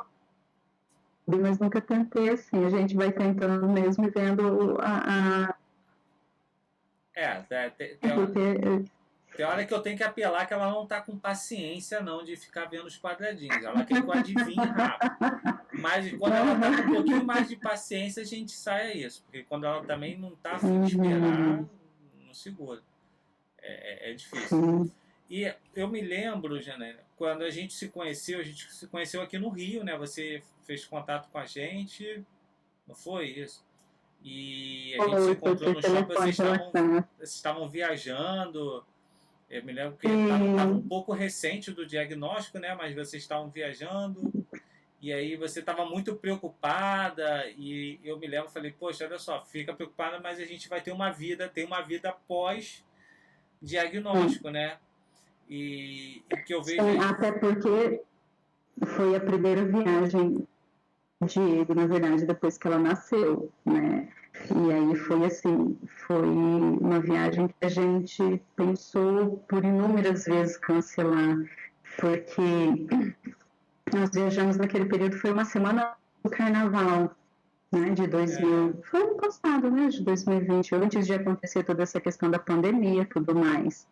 mas nunca tentei assim, a gente vai tentando mesmo e vendo tem hora que eu tenho que apelar que ela não tá com paciência não de ficar vendo os quadradinhos, ela quer que eu adivinhe rápido, mas quando ela tá com um pouquinho mais de paciência a gente sai a isso, porque quando ela também não tá afim de esperar, não segura, é difícil. E eu me lembro, Janaína, quando a gente se conheceu aqui no Rio, né? Você fez contato com a gente, não foi isso? E a gente se encontrou no shopping, vocês estavam viajando. Eu me lembro que estava um pouco recente do diagnóstico, né? Mas vocês estavam viajando. E aí você estava muito preocupada. E eu me lembro, falei, poxa, olha só, fica preocupada, mas a gente vai ter uma vida pós-diagnóstico, né? E que eu vejo. Até porque foi a primeira viagem de Diego, na verdade, depois que ela nasceu, né? E aí foi uma viagem que a gente pensou por inúmeras vezes cancelar, porque nós viajamos naquele período, foi uma semana do carnaval, né, de 2000, foi ano passado, né, de 2020, antes de acontecer toda essa questão da pandemia e tudo mais.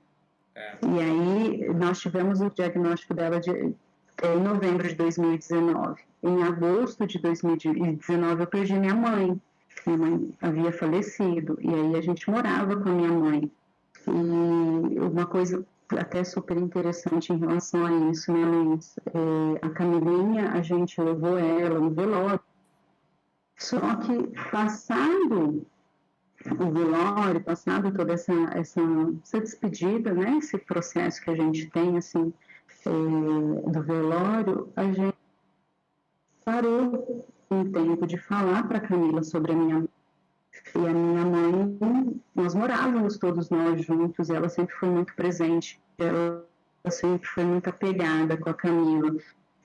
E aí nós tivemos o diagnóstico dela em novembro de 2019. Em agosto de 2019 eu perdi minha mãe. Minha mãe havia falecido e aí a gente morava com a minha mãe. E uma coisa até super interessante em relação a isso, né, Luiz? A Camilinha, a gente levou ela no velório. Só que passado o velório, passado toda essa despedida, né, esse processo que a gente tem, assim, do velório, a gente parou um tempo de falar para a Camila sobre a minha mãe. E a minha mãe, nós morávamos todos nós juntos, e ela sempre foi muito presente, ela sempre foi muito apegada com a Camila.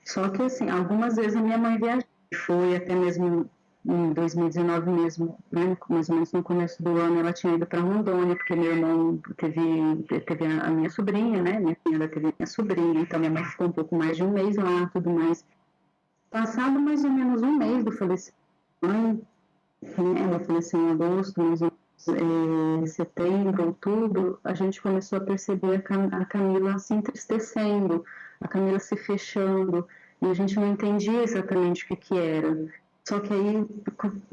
Só que, assim, algumas vezes a minha mãe viajou, foi até mesmo em 2019 mesmo, né, mais ou menos no começo do ano, ela tinha ido para Rondônia, porque meu irmão teve a minha sobrinha, né, minha filha teve a minha sobrinha, então minha mãe ficou um pouco mais de um mês lá, tudo mais. Passado mais ou menos um mês do falecimento, ela faleceu em agosto, mais ou menos setembro, outubro, a gente começou a perceber a Camila se entristecendo, a Camila se fechando, e a gente não entendia exatamente o que era. Só que aí,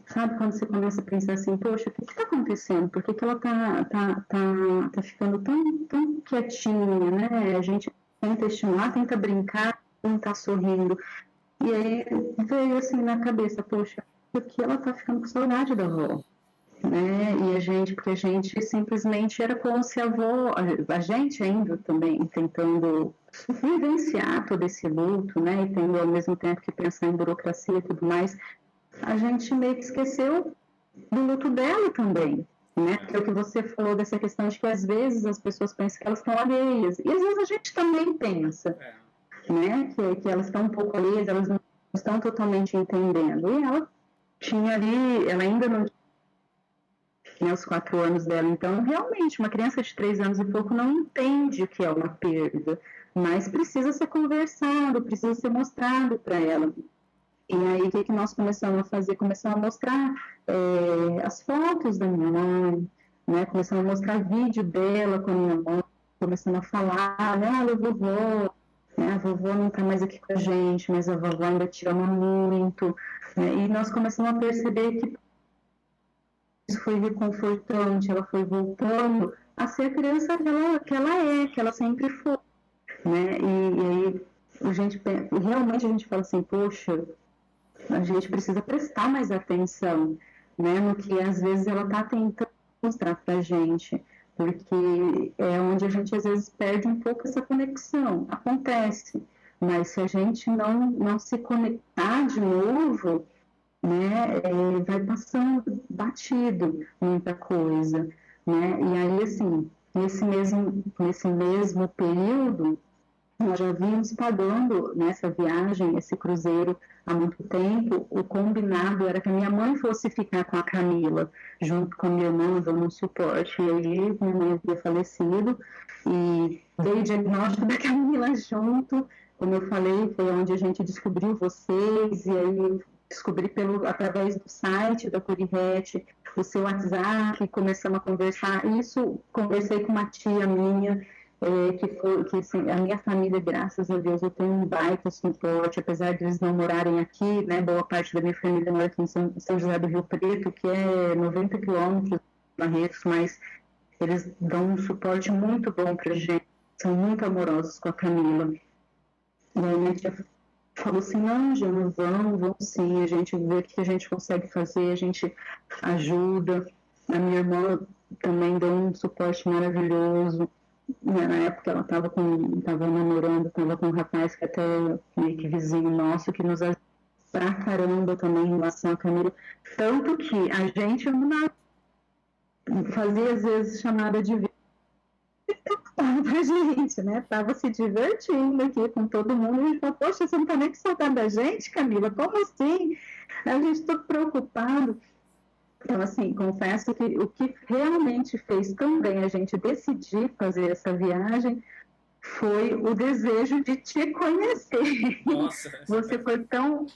sabe, quando você começa a pensar assim, poxa, o que está acontecendo? Por que ela tá ficando tão quietinha, né? A gente tenta estimular, tenta brincar, não tá sorrindo. E aí veio assim na cabeça, poxa, porque ela tá ficando com saudade da avó. né? E porque a gente simplesmente era como se a avó, a gente ainda também tentando vivenciar todo esse luto, né? E tendo ao mesmo tempo que pensar em burocracia e tudo mais, a gente meio que esqueceu do luto dela também, né? Que é o que você falou dessa questão de que às vezes as pessoas pensam que elas estão alheias, e às vezes a gente também pensa, né? Que elas estão um pouco alheias, elas não estão totalmente entendendo. E ela tinha ali, ela ainda não tinha os 4 anos dela, então realmente uma criança de 3 anos e pouco não entende o que é uma perda, mas precisa ser conversado, precisa ser mostrado para ela. E aí, o que nós começamos a fazer? Começamos a mostrar as fotos da minha mãe, né? Começamos a mostrar vídeo dela com a minha mãe, começamos a falar, né? Olha, vovó, né? A vovó não está mais aqui com a gente, mas a vovó ainda te ama muito, né? E nós começamos a perceber que isso foi reconfortante, ela foi voltando a ser a criança que ela sempre foi, né? E aí, realmente a gente fala assim, poxa, a gente precisa prestar mais atenção, né, no que às vezes ela está tentando mostrar para a gente, porque é onde a gente às vezes perde um pouco essa conexão. Acontece, mas se a gente não se conectar de novo, né, vai passando batido muita coisa, né, e aí assim, nesse mesmo período nós já vínhamos pagando nessa viagem, esse cruzeiro, há muito tempo. O combinado era que a minha mãe fosse ficar com a Camila, junto com a minha irmã, dando um suporte. E aí, minha mãe havia falecido e dei o diagnóstico da Camila junto. Como eu falei, foi onde a gente descobriu vocês, e aí descobri através do site da Curiret, o seu WhatsApp, começamos a conversar. Isso, conversei com uma tia minha, que assim, a minha família, graças a Deus, eu tenho um baita suporte, apesar de eles não morarem aqui, né, boa parte da minha família mora aqui em São José do Rio Preto, que é 90 quilômetros de Barretos, mas eles dão um suporte muito bom para a gente, são muito amorosos com a Camila. E aí minha tia falou assim, não, Jana, vamos sim, a gente vê o que a gente consegue fazer, a gente ajuda. A minha irmã também deu um suporte maravilhoso. Na época ela estava namorando, estava com um rapaz que até meio que vizinho nosso, que nos ajudou pra caramba também em relação à Camila. Tanto que a gente fazia às vezes chamada de vídeo pra gente, né? Tava se divertindo aqui com todo mundo. E a gente falou, poxa, você não tá nem com saudade da gente, Camila? Como assim? A gente todo preocupado. Então, assim, confesso que o que realmente fez também a gente decidir fazer essa viagem foi o desejo de te conhecer. Nossa. Você foi tão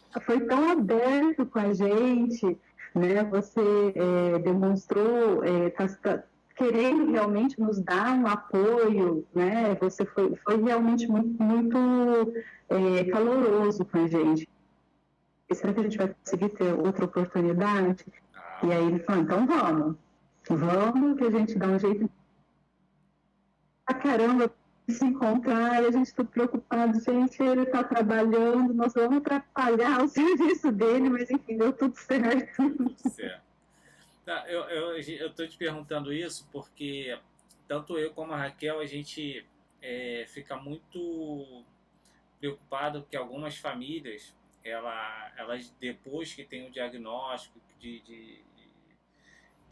aberto com a gente, né? Você demonstrou querendo realmente nos dar um apoio, né? Você foi realmente muito, muito caloroso com a gente. E será que a gente vai conseguir ter outra oportunidade? E aí ele falou, então vamos que a gente dá um jeito caramba se encontrar, e a gente tudo preocupado, gente, ele está trabalhando, nós vamos atrapalhar o serviço dele, mas enfim, deu tudo certo. Certo. Tá, eu tô te perguntando isso porque tanto eu como a Raquel, a gente fica muito preocupado que algumas famílias, elas depois que tem o diagnóstico de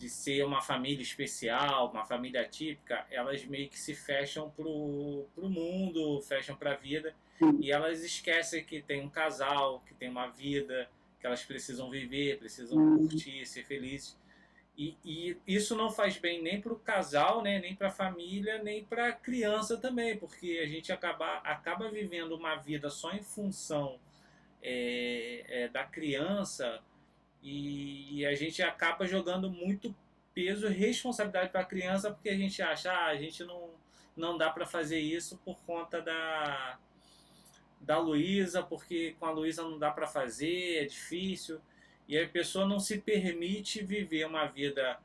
ser uma família especial, uma família atípica, elas meio que se fecham pro mundo, fecham para a vida, e elas esquecem que tem um casal, que tem uma vida, que elas precisam viver, precisam curtir, ser felizes. E isso não faz bem nem para o casal, né, nem para a família, nem para a criança também, porque a gente acaba vivendo uma vida só em função da criança, e a gente acaba jogando muito peso e responsabilidade para a criança, porque a gente acha, a gente não dá para fazer isso por conta da Luísa, porque com a Luísa não dá para fazer, é difícil. E a pessoa não se permite viver uma vida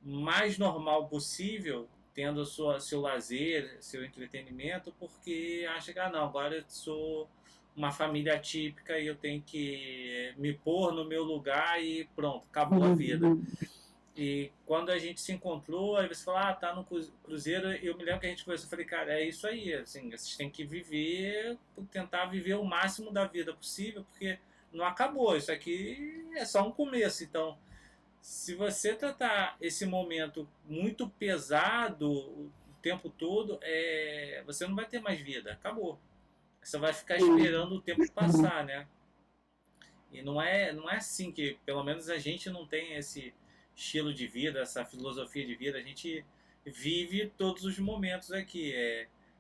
mais normal possível, tendo seu lazer, seu entretenimento, porque acha que, não, agora eu sou uma família atípica e eu tenho que me pôr no meu lugar e pronto, acabou a vida. E quando a gente se encontrou, aí você fala, tá no cruzeiro, eu me lembro que a gente conversou, eu falei, cara, é isso aí, assim, vocês têm que viver, tentar viver o máximo da vida possível, porque não acabou, isso aqui é só um começo, então se você tratar esse momento muito pesado o tempo todo, você não vai ter mais vida, acabou. Você vai ficar esperando o tempo passar, né? E não é assim que, pelo menos a gente não tem esse estilo de vida, essa filosofia de vida. A gente vive todos os momentos aqui.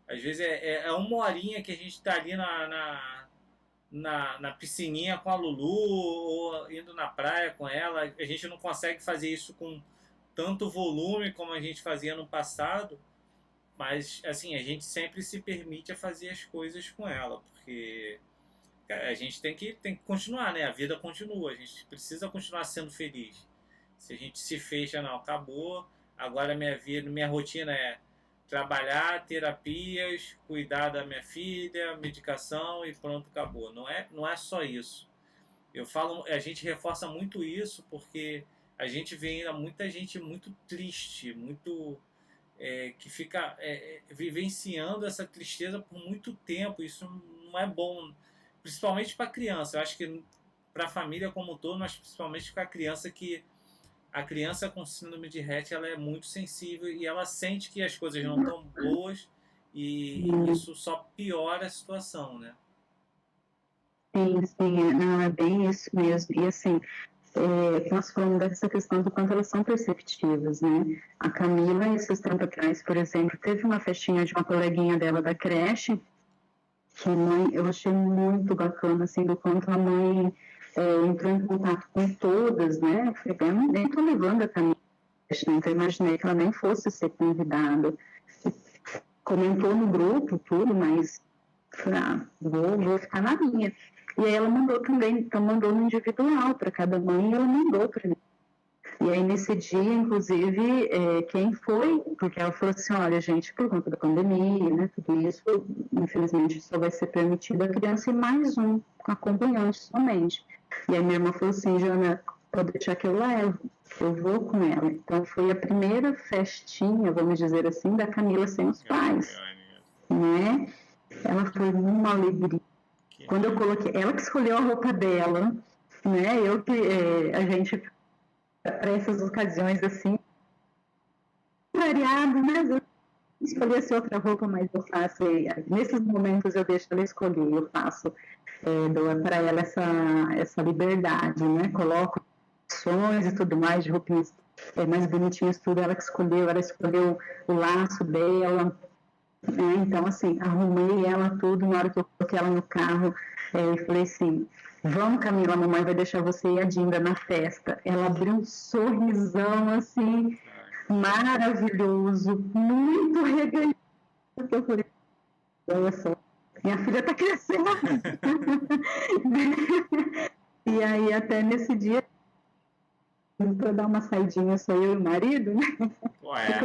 Às vezes é uma horinha que a gente está ali na piscininha com a Lulu, ou indo na praia com ela. A gente não consegue fazer isso com tanto volume como a gente fazia no passado, mas assim, a gente sempre se permite a fazer as coisas com ela, porque a gente tem que continuar, né? A vida continua, a gente precisa continuar sendo feliz. Se a gente se fecha, não, acabou. Agora minha vida, minha rotina é trabalhar, terapias, cuidar da minha filha, medicação e pronto, acabou. Não é só isso. Eu falo, a gente reforça muito isso porque a gente vê ainda muita gente muito triste, muito que fica vivenciando essa tristeza por muito tempo. Isso não é bom, principalmente para a criança. Eu acho que para a família como um todo, mas principalmente para a criança, que a criança com síndrome de Rett, ela é muito sensível e ela sente que as coisas não estão boas, e isso só piora a situação, né? Sim, sim, não, é bem isso mesmo. E assim, nós falamos dessa questão do quanto elas são perceptivas, né? A Camila, esses tempos atrás, por exemplo, teve uma festinha de uma coleguinha dela da creche, que eu achei muito bacana, assim, do quanto a mãe entrou em contato com todas, né? Eu nem estou levando a Camila, né? Então eu imaginei que ela nem fosse ser convidada. Comentou no grupo, tudo, mas vou ficar na minha. E aí ela mandou também, então mandou no individual para cada mãe, e ela mandou para mim. E aí nesse dia, inclusive, quem foi, porque ela falou assim, olha gente, por conta da pandemia, né, tudo isso, infelizmente só vai ser permitido a criança e mais um acompanhante somente. E aí minha irmã falou assim, Joana, pode deixar que eu levo, eu vou com ela. Então foi a primeira festinha, vamos dizer assim, da Camila sem os pais, né? Ela foi uma alegria. Quando eu coloquei, ela que escolheu a roupa dela, né? Eu que a gente para essas ocasiões assim, variado, mas eu escolhesse outra roupa, mas eu faço, nesses momentos eu deixo ela escolher, eu faço, dou para ela essa liberdade, né? Coloco opções e tudo mais, de roupinhas mais bonitinhas, tudo ela que escolheu, ela escolheu o laço dela. Então, assim, arrumei ela tudo. Na hora que eu coloquei ela no carro, eu falei assim, vamos Camila, a mamãe vai deixar você e a Dinda na festa. Ela abriu um sorrisão, assim, maravilhoso, muito reganhado. Eu falei, olha só, minha filha tá crescendo. E aí, até nesse dia, para dar uma saidinha, só eu e o marido, né?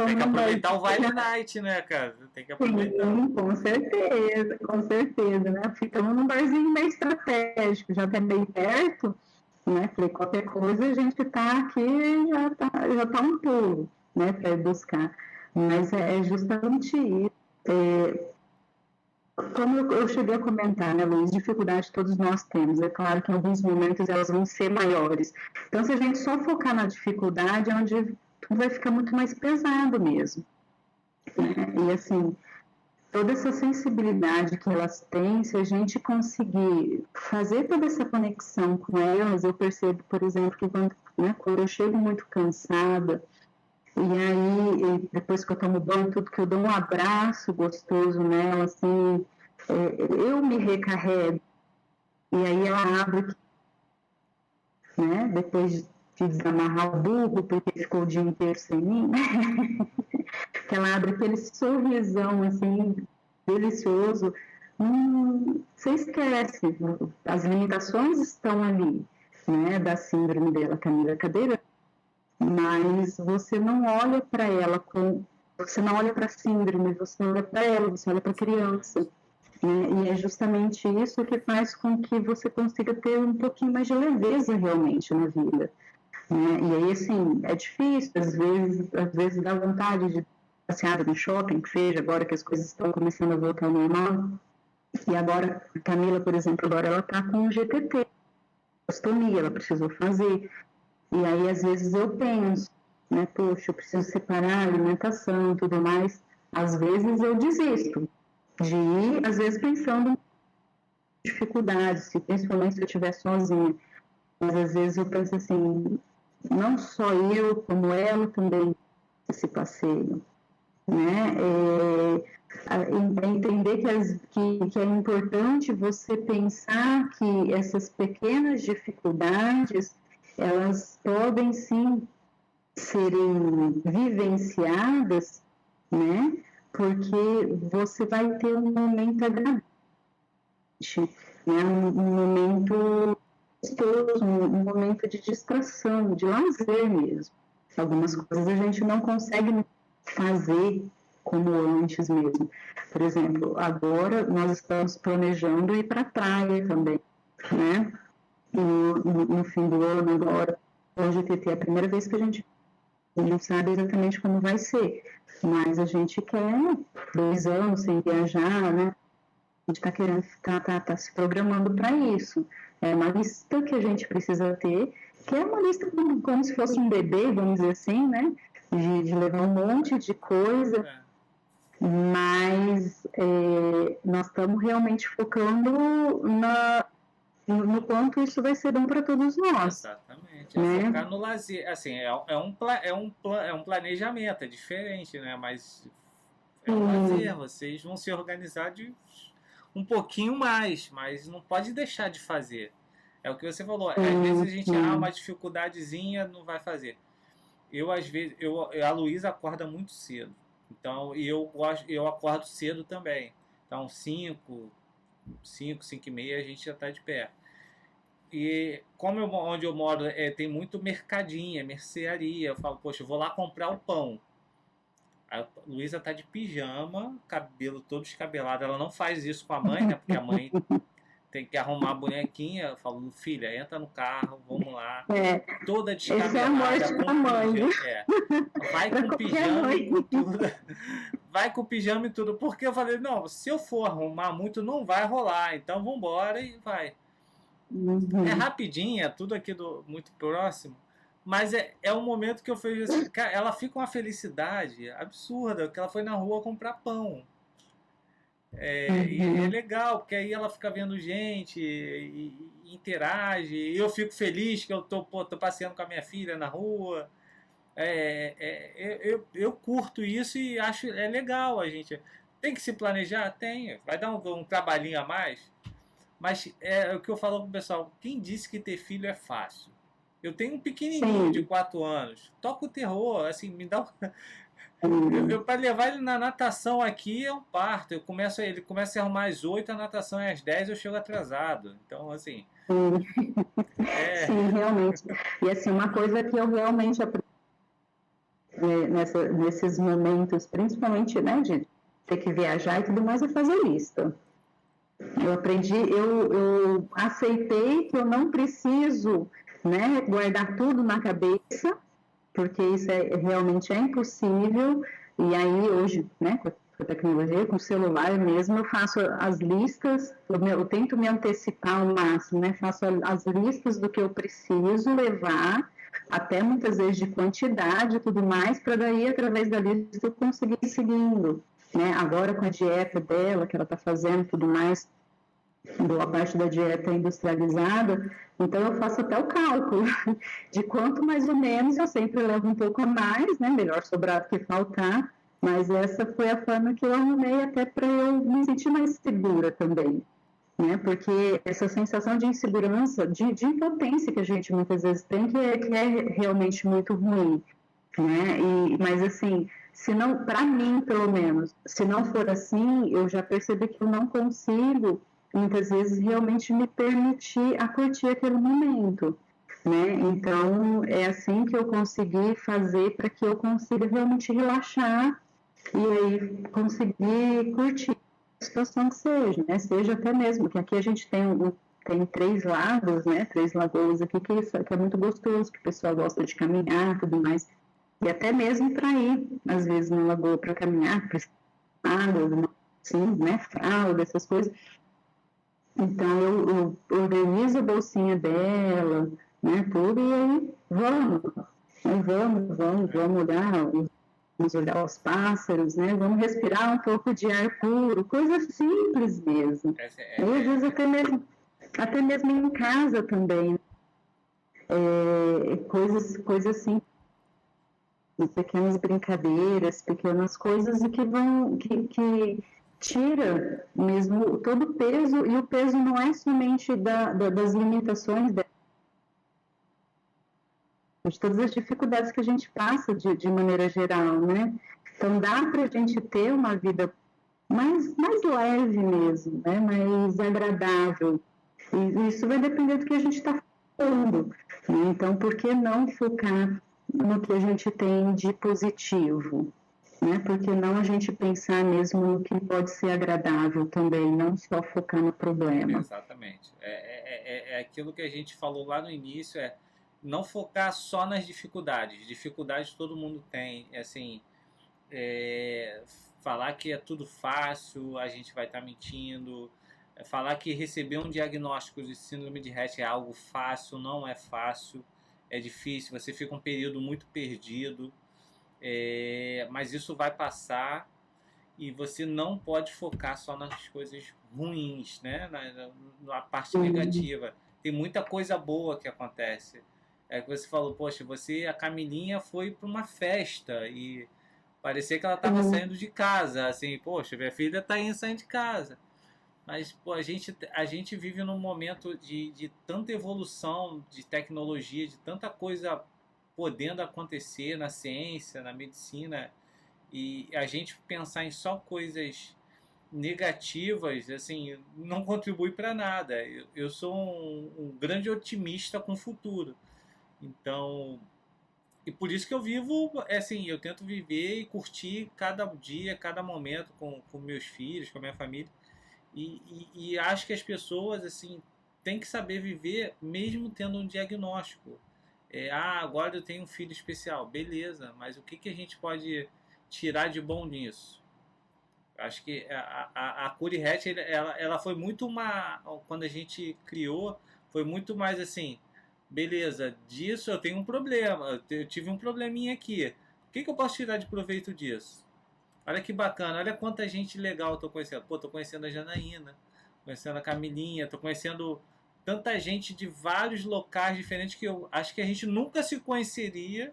Tem que aproveitar o Vale Night, né, cara? Tem que aproveitar. Sim, com certeza, né? Ficamos num barzinho meio estratégico, já até meio perto, né? Falei, qualquer coisa a gente tá aqui, já tá um pulo, né, para ir buscar. Mas é justamente isso. Como eu cheguei a comentar, né, Luiz, dificuldade todos nós temos. É claro que em alguns momentos elas vão ser maiores. Então, se a gente só focar na dificuldade, é onde tudo vai ficar muito mais pesado mesmo. E assim, toda essa sensibilidade que elas têm, se a gente conseguir fazer toda essa conexão com elas, eu percebo, por exemplo, que quando eu chego muito cansada, e aí depois que eu tomo banho, tudo que eu dou um abraço gostoso nela, assim, eu me recarrego, e aí ela abre, né, depois de desamarrar o burro, porque ficou o dia inteiro sem mim, que ela abre aquele sorrisão, assim, delicioso. Você esquece, as limitações estão ali, né, da síndrome dela, Camila Cadeira, mas você não olha para ela você não olha para a síndrome, você olha para ela, você olha para a criança, né, e é justamente isso que faz com que você consiga ter um pouquinho mais de leveza realmente na vida. né? E aí, assim, é difícil, às vezes dá vontade de passear no shopping, que seja, agora que as coisas estão começando a voltar ao normal. E agora, a Camila, por exemplo, agora ela está com GTT, ostomia, ela precisou fazer. E aí, às vezes, eu penso, né, poxa, eu preciso separar a alimentação e tudo mais. Às vezes eu desisto de ir, às vezes pensando em dificuldades, principalmente se eu estiver sozinha. Mas às vezes eu penso assim, não só eu, como ela também, esse passeio, né? Entender que é importante você pensar que essas pequenas dificuldades, elas podem sim serem vivenciadas, né? Porque você vai ter um momento agradável, né? Um momento gostoso, um momento de distração, de lazer mesmo. Algumas coisas a gente não consegue fazer como antes mesmo. Por exemplo, agora nós estamos planejando ir para a praia também, né? No fim do ano agora, o GTT é a primeira vez que a gente não sabe exatamente como vai ser, mas a gente quer 2 anos sem viajar, né? A gente está querendo, tá se programando para isso. É uma lista que a gente precisa ter, que é uma lista como se fosse um bebê, vamos dizer assim, né? De levar um monte de coisa, mas nós estamos realmente focando no quanto isso vai ser bom para todos nós. Exatamente. É focar no lazer. Assim, é um planejamento, é diferente, né? Mas é um lazer. Vocês vão se organizar de um pouquinho mais, mas não pode deixar de fazer. É o que você falou. Às vezes a gente, uma dificuldadezinha, não vai fazer. Às vezes, a Luísa acorda muito cedo. Então, eu acordo cedo também. Então, 5 e meia, a gente já está de pé. E como onde eu moro tem muito mercadinha, mercearia, eu falo, poxa, eu vou lá comprar o pão. A Luísa tá de pijama, cabelo todo descabelado. Ela não faz isso com a mãe, né? Porque a mãe tem que arrumar a bonequinha. Eu falo, filha, entra no carro, vamos lá. Toda descabelada. Esse é a morte da mãe. Vai com pijama e com tudo. Vai com pijama e tudo. Porque eu falei, não, se eu for arrumar muito, não vai rolar. Então vamos embora e vai. É rapidinho, é tudo aqui muito próximo. Mas é um momento que eu vejo assim, cara, ela fica uma felicidade absurda, que ela foi na rua comprar pão. E é legal, porque aí ela fica vendo gente e interage. E eu fico feliz que eu tô passeando com a minha filha na rua. Eu curto isso e acho legal. A gente tem que se planejar? Tem. Vai dar um trabalhinho a mais. Mas é o que eu falo pro pessoal. Quem disse que ter filho é fácil? Eu tenho um pequenininho de 4 anos. Toca o terror, assim, me dá eu para levar ele na natação aqui é um parto. Ele começa a arrumar às 8, a natação é às 10, eu chego atrasado. Então, assim... Sim, realmente. E assim, uma coisa que eu realmente aprendi nesses momentos, principalmente, né, de ter que viajar e tudo mais, é fazer lista. Eu aprendi, eu aceitei que eu não preciso, né, guardar tudo na cabeça, porque isso realmente é impossível. E aí hoje, né, com a tecnologia, com o celular mesmo, eu faço as listas, eu tento me antecipar ao máximo, né, faço as listas do que eu preciso levar, até muitas vezes de quantidade e tudo mais, para daí, através da lista, eu conseguir ir seguindo. Né? Agora com a dieta dela, que ela está fazendo tudo mais, boa parte da dieta industrializada, então eu faço até o cálculo de quanto mais ou menos, eu sempre levo um pouco a mais, né? Melhor sobrar do que faltar, mas essa foi a forma que eu arrumei até para eu me sentir mais segura também, né? Porque essa sensação de insegurança, de impotência que a gente muitas vezes tem, que é realmente muito ruim, né? Mas assim, se não, para mim pelo menos, se não for assim, eu já percebi que eu não consigo muitas vezes realmente me permitir a curtir aquele momento, né? Então é assim que eu consegui fazer para que eu consiga realmente relaxar e aí conseguir curtir a situação que seja, né? Seja até mesmo que aqui a gente tem tem 3 lagos, né? 3 lagoas aqui que é muito gostoso, que o pessoal gosta de caminhar e tudo mais. E até mesmo para ir, às vezes, na lagoa para caminhar, para água, assim, né? Fralda, essas coisas. Então eu organizo a bolsinha dela, né? Tudo, e aí vamos olhar, vamos olhar os pássaros, né? Vamos respirar um pouco de ar puro, coisa simples mesmo. E às vezes até mesmo em casa também, coisas assim, pequenas brincadeiras, pequenas coisas e que tira mesmo todo o peso, e o peso não é somente das limitações, de todas as dificuldades que a gente passa de maneira geral, né? Então dá para a gente ter uma vida mais leve mesmo, né? Mais agradável. E isso vai depender do que a gente está falando, né? Então, por que não focar no que a gente tem de positivo? Né? Por que não a gente pensar mesmo no que pode ser agradável também, não só focar no problema? Exatamente. É aquilo que a gente falou lá no início, não focar só nas dificuldades. Dificuldades todo mundo tem. Assim, falar que é tudo fácil, a gente vai estar mentindo. Falar que receber um diagnóstico de síndrome de Rett é algo fácil, não é fácil. É difícil, você fica um período muito perdido. Mas isso vai passar e você não pode focar só nas coisas ruins, né? Na parte negativa. Tem muita coisa boa que acontece. É que você falou, poxa, a Camilinha foi para uma festa e parecia que ela estava saindo de casa, assim, poxa, minha filha está indo saindo de casa. Mas pô, a gente vive num momento de tanta evolução, de tecnologia, de tanta coisa podendo acontecer na ciência, na medicina, e a gente pensar em só coisas negativas, assim, não contribui para nada. Eu sou um grande otimista com o futuro. Então, e por isso que eu vivo, assim, eu tento viver e curtir cada dia, cada momento com meus filhos, com a minha família. E acho que as pessoas, assim, têm que saber viver mesmo tendo um diagnóstico. Agora eu tenho um filho especial. Beleza, mas o que a gente pode tirar de bom nisso? Acho que a Curi Hatch, ela foi muito quando a gente criou, foi muito mais assim, beleza, disso eu tenho um problema, eu tive um probleminha aqui. O que eu posso tirar de proveito disso? Olha que bacana, olha quanta gente legal eu tô conhecendo. Pô, tô conhecendo a Janaína, conhecendo a Camilinha, tô conhecendo tanta gente de vários locais diferentes que eu acho que a gente nunca se conheceria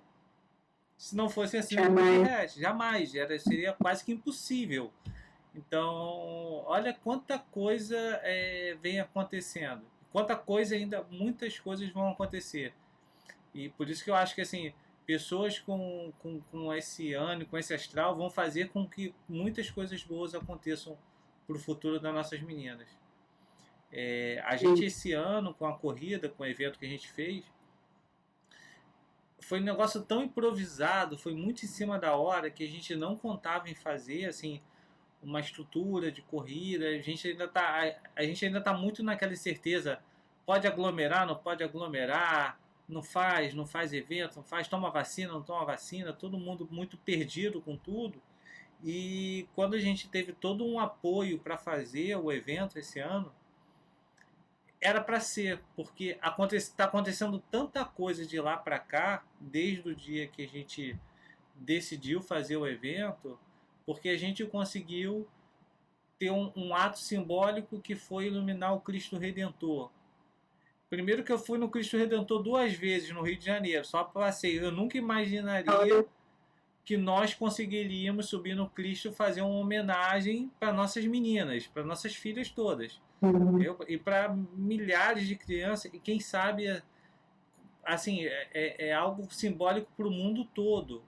se não fosse assim no podcast. Jamais. Seria quase que impossível. Então, olha quanta coisa vem acontecendo. Quanta coisa ainda, muitas coisas vão acontecer. E por isso que eu acho que assim, pessoas com esse ânimo, com esse astral, vão fazer com que muitas coisas boas aconteçam para o futuro das nossas meninas. A gente esse ano, com a corrida, com o evento que a gente fez, foi um negócio tão improvisado, foi muito em cima da hora, que a gente não contava em fazer assim uma estrutura de corrida. A gente ainda tá muito naquela incerteza, pode aglomerar, não pode aglomerar, não faz evento, não faz, toma vacina, não toma vacina, todo mundo muito perdido com tudo. E quando a gente teve todo um apoio para fazer o evento esse ano, era para ser, porque está acontecendo tanta coisa de lá para cá, desde o dia que a gente decidiu fazer o evento, porque a gente conseguiu ter um ato simbólico que foi iluminar o Cristo Redentor. Primeiro que eu fui no Cristo Redentor 2 vezes no Rio de Janeiro, só passei. Eu nunca imaginaria que nós conseguiríamos subir no Cristo, fazer uma homenagem para nossas meninas, para nossas filhas todas. E para milhares de crianças, e quem sabe, assim, é algo simbólico para o mundo todo.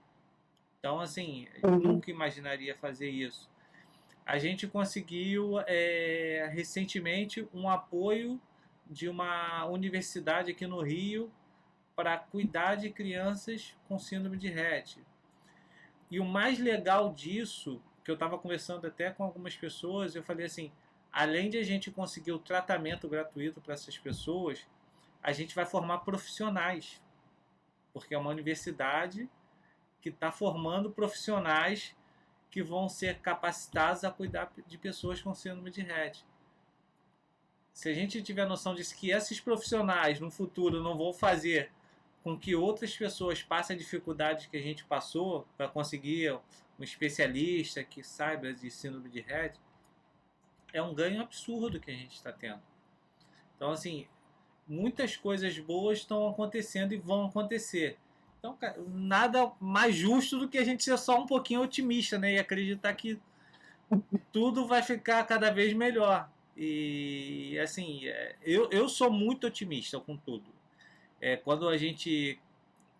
Então, assim, eu nunca imaginaria fazer isso. A gente conseguiu recentemente um apoio de uma universidade aqui no Rio para cuidar de crianças com síndrome de Rett. E o mais legal disso, que eu estava conversando até com algumas pessoas, eu falei assim, além de a gente conseguir o tratamento gratuito para essas pessoas, a gente vai formar profissionais, porque é uma universidade que está formando profissionais que vão ser capacitados a cuidar de pessoas com síndrome de Rett. Se a gente tiver noção disso, que esses profissionais no futuro não vão fazer com que outras pessoas passem a dificuldade que a gente passou para conseguir um especialista que saiba de síndrome de Rett, é um ganho absurdo que a gente está tendo. Então, assim, muitas coisas boas estão acontecendo e vão acontecer. Então, nada mais justo do que a gente ser só um pouquinho otimista, né? E acreditar que tudo vai ficar cada vez melhor. E, assim, eu sou muito otimista com tudo. Quando a gente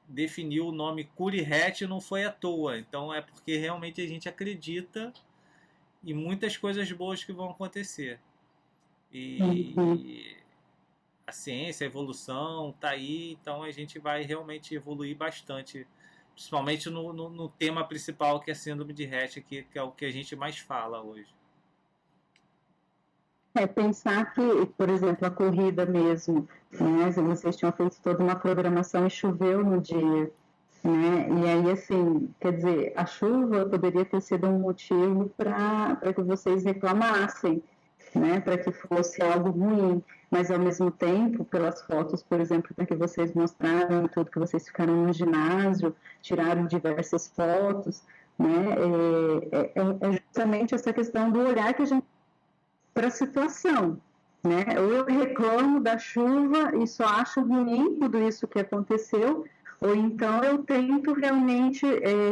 definiu o nome Cure Rett, não foi à toa. Então, é porque realmente a gente acredita em muitas coisas boas que vão acontecer. E a ciência, a evolução está aí, então a gente vai realmente evoluir bastante, principalmente no tema principal, que é a síndrome de Rett, que é o que a gente mais fala hoje. Pensar que, por exemplo, a corrida mesmo, né, vocês tinham feito toda uma programação e choveu no dia, né, e aí, assim, quer dizer, a chuva poderia ter sido um motivo para que vocês reclamassem, né, para que fosse algo ruim, mas ao mesmo tempo, pelas fotos, por exemplo, que vocês mostraram, tudo que vocês ficaram no ginásio, tiraram diversas fotos, né, é justamente essa questão do olhar que a gente para a situação, né? Ou eu reclamo da chuva e só acho ruim tudo isso que aconteceu, ou então eu tento realmente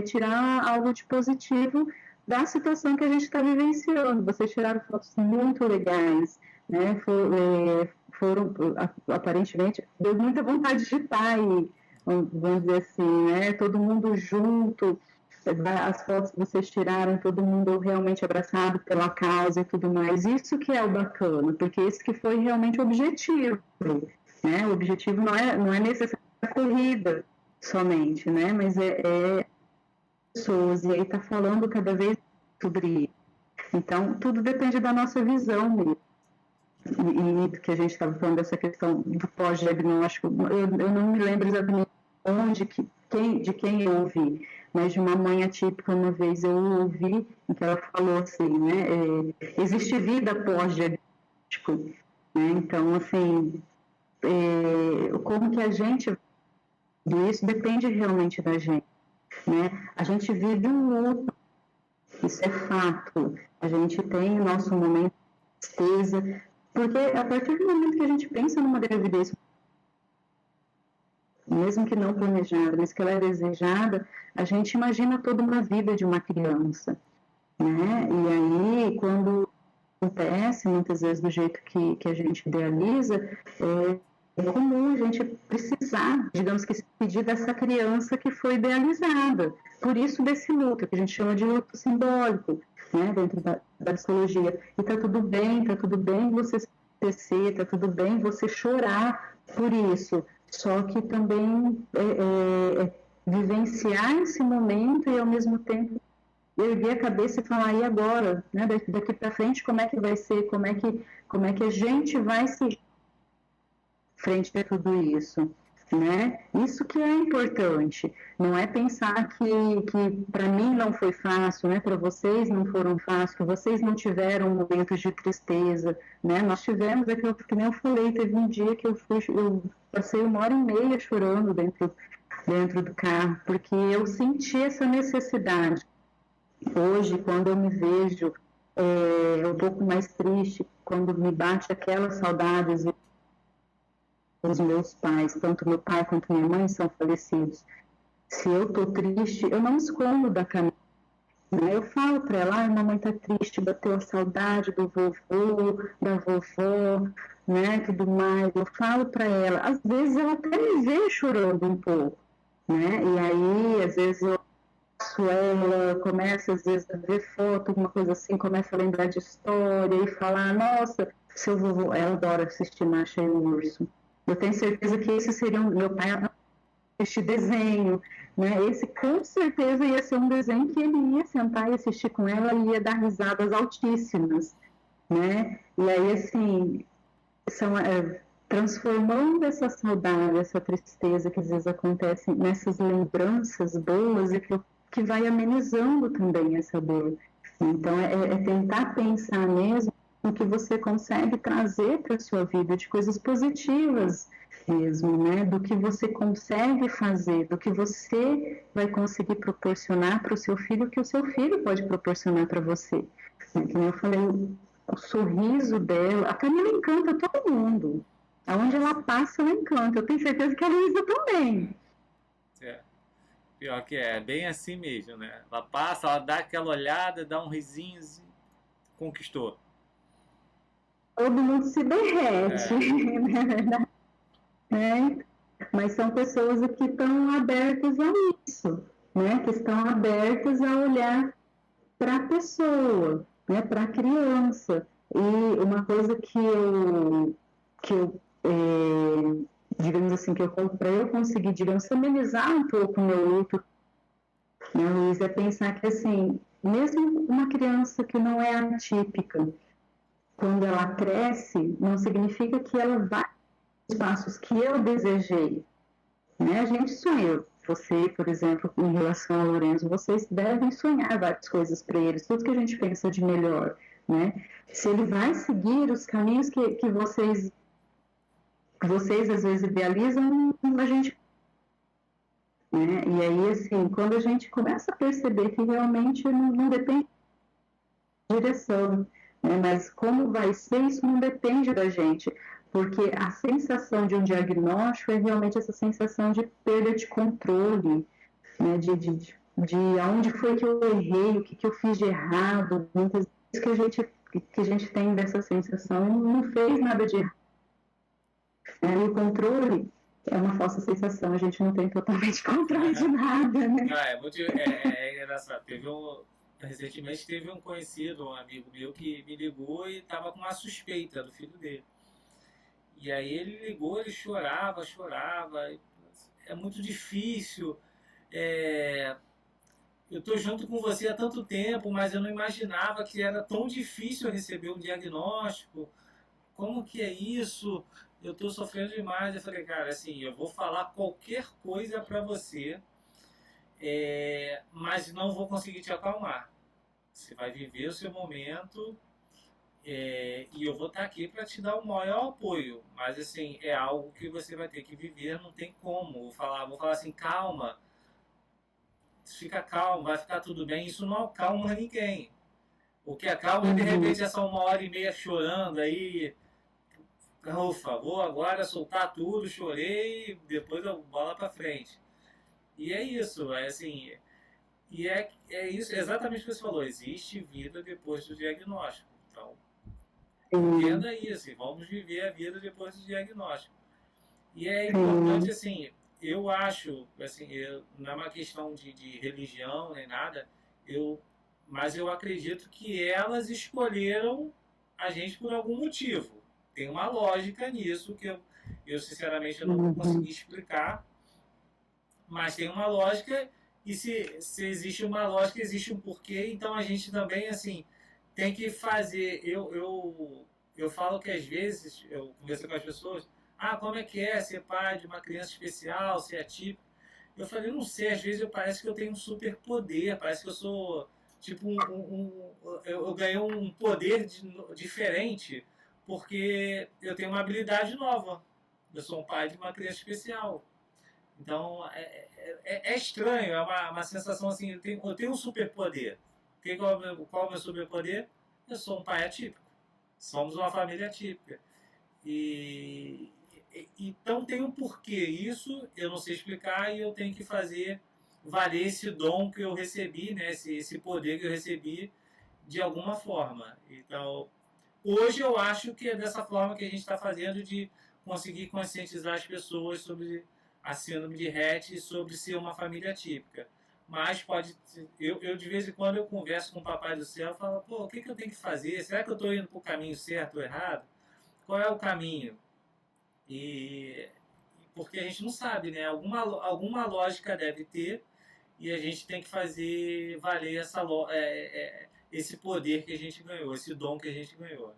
tirar algo de positivo da situação que a gente está vivenciando. Vocês tiraram fotos muito legais, né? Foram aparentemente, deu muita vontade de estar aí, vamos dizer assim, né? Todo mundo junto, as fotos que vocês tiraram, todo mundo realmente abraçado pela causa e tudo mais. Isso que é o bacana, porque esse que foi realmente o objetivo, né? O objetivo não é necessário a corrida somente, né? Mas pessoas, e aí tá falando cada vez sobre isso. Então, tudo depende da nossa visão mesmo. E que a gente estava falando dessa questão do pós-diagnóstico, eu não me lembro exatamente de quem eu ouvi, mas de uma mãe atípica, uma vez eu ouvi, em que ela falou assim, né, existe vida pós-diagnóstico, né, então, assim, como que a gente, isso depende realmente da gente, né, a gente vive um luto, isso é fato, a gente tem o nosso momento de tristeza, porque a partir do momento que a gente pensa numa gravidez, mesmo que não planejada, mas que ela é desejada, a gente imagina toda uma vida de uma criança, né? E aí, quando acontece, muitas vezes do jeito que a gente idealiza, é comum a gente precisar, digamos que, se pedir dessa criança que foi idealizada. Por isso, desse luto, que a gente chama de luto simbólico, né? Dentro da psicologia. E tá tudo bem você se esquecer, tá tudo bem você chorar por isso. Só que também vivenciar esse momento e, ao mesmo tempo, erguer a cabeça e falar, e agora? Né? Daqui para frente, como é que vai ser? Como é que a gente vai se frente a tudo isso? Né? Isso que é importante. Não é pensar que para mim não foi fácil, né? Para vocês não foram fácil, que vocês não tiveram momentos de tristeza, né? Nós tivemos, que nem eu falei, teve um dia que eu passei 1h30 chorando dentro do carro, porque eu senti essa necessidade. Hoje, quando eu me vejo um pouco mais triste, quando me bate aquela saudade, os meus pais, tanto meu pai quanto minha mãe são falecidos. Se eu tô triste, eu não escondo da cama. Eu falo para ela, mamãe tá triste, bateu a saudade do vovô, da vovó, né, tudo mais. Eu falo para ela, às vezes ela até me vê chorando um pouco, né, e aí, às vezes eu ela começa, às vezes, a ver foto, alguma coisa assim, começa a lembrar de história e falar, nossa, seu vovô, ela adora assistir Macha e o Urso. Eu tenho certeza que esse seria meu pai assistir desenho, né? Esse com certeza ia ser um desenho que ele ia sentar e assistir com ela e ia dar risadas altíssimas, né? E aí, assim, transformando essa saudade, essa tristeza que às vezes acontece nessas lembranças boas e que vai amenizando também essa dor. Então, é tentar pensar mesmo no que você consegue trazer para a sua vida, de coisas positivas mesmo, né? Do que você consegue fazer, do que você vai conseguir proporcionar para o seu filho, que o seu filho pode proporcionar para você. Como eu falei, o sorriso dela, a Camila encanta todo mundo. Aonde ela passa, ela encanta. Eu tenho certeza que a Luísa também. É. Pior que é bem assim mesmo, né? Ela passa, ela dá aquela olhada, dá um risinho, assim, conquistou. Todo mundo se derrete, É, na verdade. Né? Mas são pessoas que estão abertas a isso, né? Que estão abertas a olhar para a pessoa, né? Para a criança. E uma coisa digamos assim, que eu para eu conseguir, digamos, amenizar um pouco o meu luto, né, Luiz, é pensar que, assim, mesmo uma criança que não é atípica, quando ela cresce, não significa que ela vai os passos que eu desejei, né? A gente sonha. Você, por exemplo, em relação ao Lourenço, vocês devem sonhar várias coisas para eles, tudo que a gente pensa de melhor, né? Se ele vai seguir os caminhos que vocês às vezes idealizam, a gente, né? E aí, assim, quando a gente começa a perceber que realmente não depende de direção, né? Mas como vai ser, isso não depende da gente, porque a sensação de um diagnóstico é realmente essa sensação de perda de controle, né? De aonde foi que eu errei, o que eu fiz de errado, muitas vezes que a gente tem dessa sensação, não fez nada de errado. E o controle é uma falsa sensação, a gente não tem totalmente controle de nada, né? não, é engraçado. Recentemente teve um conhecido, um amigo meu, que me ligou e estava com uma suspeita do filho dele. E aí ele ligou, ele chorava, chorava. É muito difícil. É, eu estou junto com você há tanto tempo, mas eu não imaginava que era tão difícil receber um diagnóstico. Como que é isso? Eu estou sofrendo demais. Eu falei, cara, assim, eu vou falar qualquer coisa para você, mas não vou conseguir te acalmar. Você vai viver o seu momento, e eu vou estar aqui para te dar o maior apoio. Mas assim, é algo que você vai ter que viver, não tem como. Vou falar assim, calma, fica calmo, vai ficar tudo bem. Isso não acalma ninguém. O que acalma é de repente essa 1 hora e meia chorando aí. Ufa, vou agora soltar tudo, chorei, depois eu bola para frente. E é isso, é assim, é isso, é exatamente o que você falou, existe vida depois do diagnóstico. Então, Sim, entenda isso, e vamos viver a vida depois do diagnóstico. E é importante, sim, assim, eu acho, assim, não é uma questão de religião nem nada, eu, mas eu acredito que elas escolheram a gente por algum motivo. Tem uma lógica nisso que eu sinceramente eu não vou conseguir explicar, mas tem uma lógica e se existe uma lógica, existe um porquê, então a gente também, assim, tem que fazer. Eu falo que às vezes, eu converso com as pessoas, como é que é ser pai de uma criança especial, ser atípico? Eu falei, não sei, às vezes parece que eu tenho um super poder, parece que eu sou tipo eu ganhei um poder diferente porque eu tenho uma habilidade nova. Eu sou um pai de uma criança especial. Então é estranho, é uma sensação assim, eu tenho um superpoder. Qual é o meu superpoder? Eu sou um pai atípico. Somos uma família atípica. Então tem um porquê. Isso eu não sei explicar e eu tenho que fazer valer esse dom que eu recebi, né? Esse poder que eu recebi de alguma forma. Então, hoje eu acho que é dessa forma que a gente está fazendo de conseguir conscientizar as pessoas sobre a síndrome de Rett e sobre ser uma família típica. Mas pode. Eu de vez em quando eu converso com o Papai do Céu e falo, pô, o que eu tenho que fazer? Será que eu estou indo para o caminho certo ou errado? Qual é o caminho? E porque a gente não sabe, né? Alguma lógica deve ter e a gente tem que fazer valer esse poder que a gente ganhou, esse dom que a gente ganhou. Né?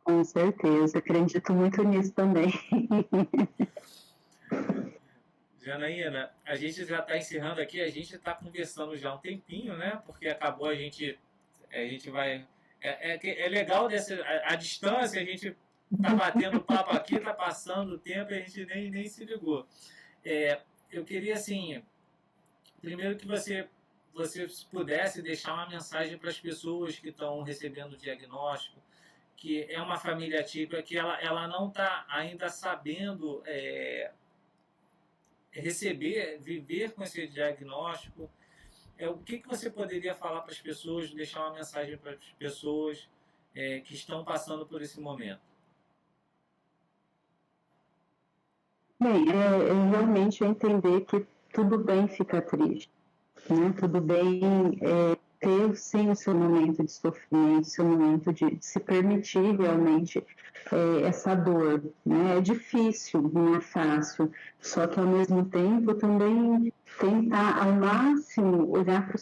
Com certeza, acredito muito nisso também. Janaína, a gente já está encerrando aqui, a gente está conversando já há um tempinho, né? Porque acabou a gente vai. É legal a distância, a gente tá batendo papo aqui, tá passando o tempo e a gente nem se ligou. Eu queria, assim, primeiro que você pudesse deixar uma mensagem para as pessoas que estão recebendo o diagnóstico, que é uma família atípica, que ela não está ainda sabendo receber, viver com esse diagnóstico. O que você poderia falar para as pessoas, deixar uma mensagem para as pessoas que estão passando por esse momento? Bem, realmente entender que tudo bem ficar triste, né? Tudo bem ter sim o seu momento de sofrimento, o seu momento de se permitir realmente essa dor, né? É difícil, não é fácil, só que ao mesmo tempo também tentar ao máximo olhar para o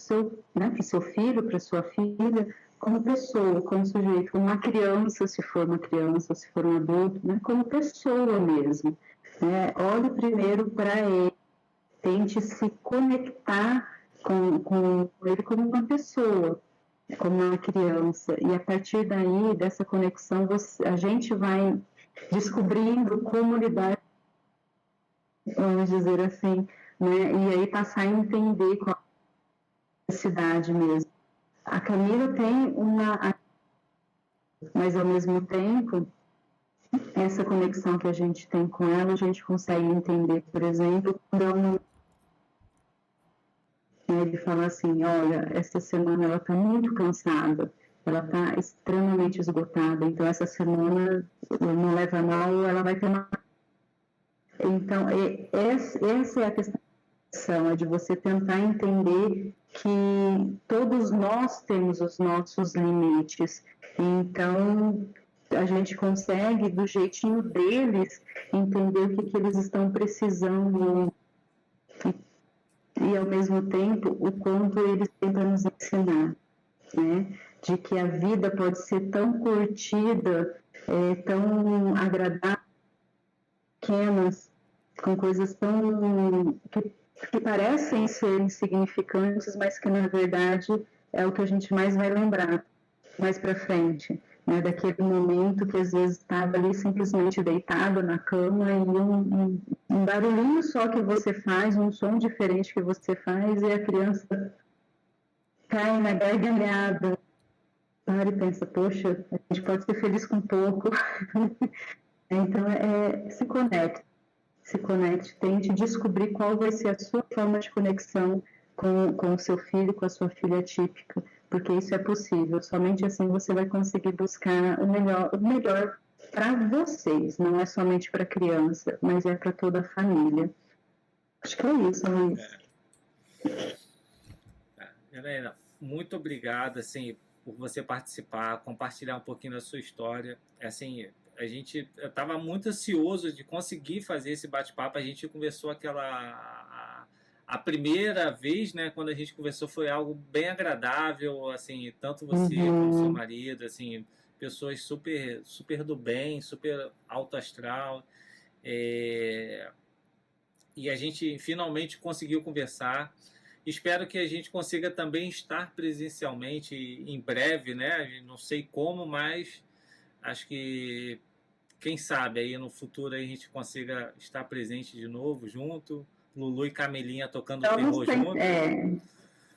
seu filho, para sua filha, como pessoa, como sujeito, como uma criança, se for uma criança, se for um adulto, né? Como pessoa mesmo. Olhe primeiro para ele, tente se conectar com ele como uma pessoa, como uma criança, e a partir daí, dessa conexão, a gente vai descobrindo como lidar, vamos dizer assim, né? E aí passar a entender qual é a necessidade mesmo. A Camila tem mas ao mesmo tempo, essa conexão que a gente tem com ela, a gente consegue entender, por exemplo, quando ele fala assim, olha, essa semana ela está muito cansada, ela está extremamente esgotada, então essa semana não leva mal, ela vai ter uma... Então, essa é a questão, é de você tentar entender que todos nós temos os nossos limites, então a gente consegue, do jeitinho deles, entender o que eles estão precisando e, ao mesmo tempo, o quanto eles têm para nos ensinar, né? De que a vida pode ser tão curtida, tão agradável, pequenas, com coisas que parecem ser insignificantes, mas que, na verdade, é o que a gente mais vai lembrar mais para frente. Né, daquele momento que às vezes estava ali simplesmente deitado na cama e um barulhinho só que você faz, um som diferente que você faz e a criança cai na gargalhada, para e pensa, poxa, a gente pode ser feliz com pouco. Então, se conecte, tente descobrir qual vai ser a sua forma de conexão com o seu filho, com a sua filha típica, porque isso é possível. Somente assim você vai conseguir buscar o melhor para vocês, não é somente para a criança, mas é para toda a família. Acho que é isso, Luiz. Helena, muito obrigado, assim, por você participar, compartilhar um pouquinho da sua história. Assim, eu estava muito ansioso de conseguir fazer esse bate-papo. A gente conversou a primeira vez, né, quando a gente conversou, foi algo bem agradável, assim, tanto você como seu marido, assim, pessoas super do bem, super alto astral. E a gente finalmente conseguiu conversar. Espero que a gente consiga também estar presencialmente em breve, né? Não sei como, mas acho que quem sabe aí no futuro aí a gente consiga estar presente de novo, junto. Lulu e Camelinha tocando terror junto.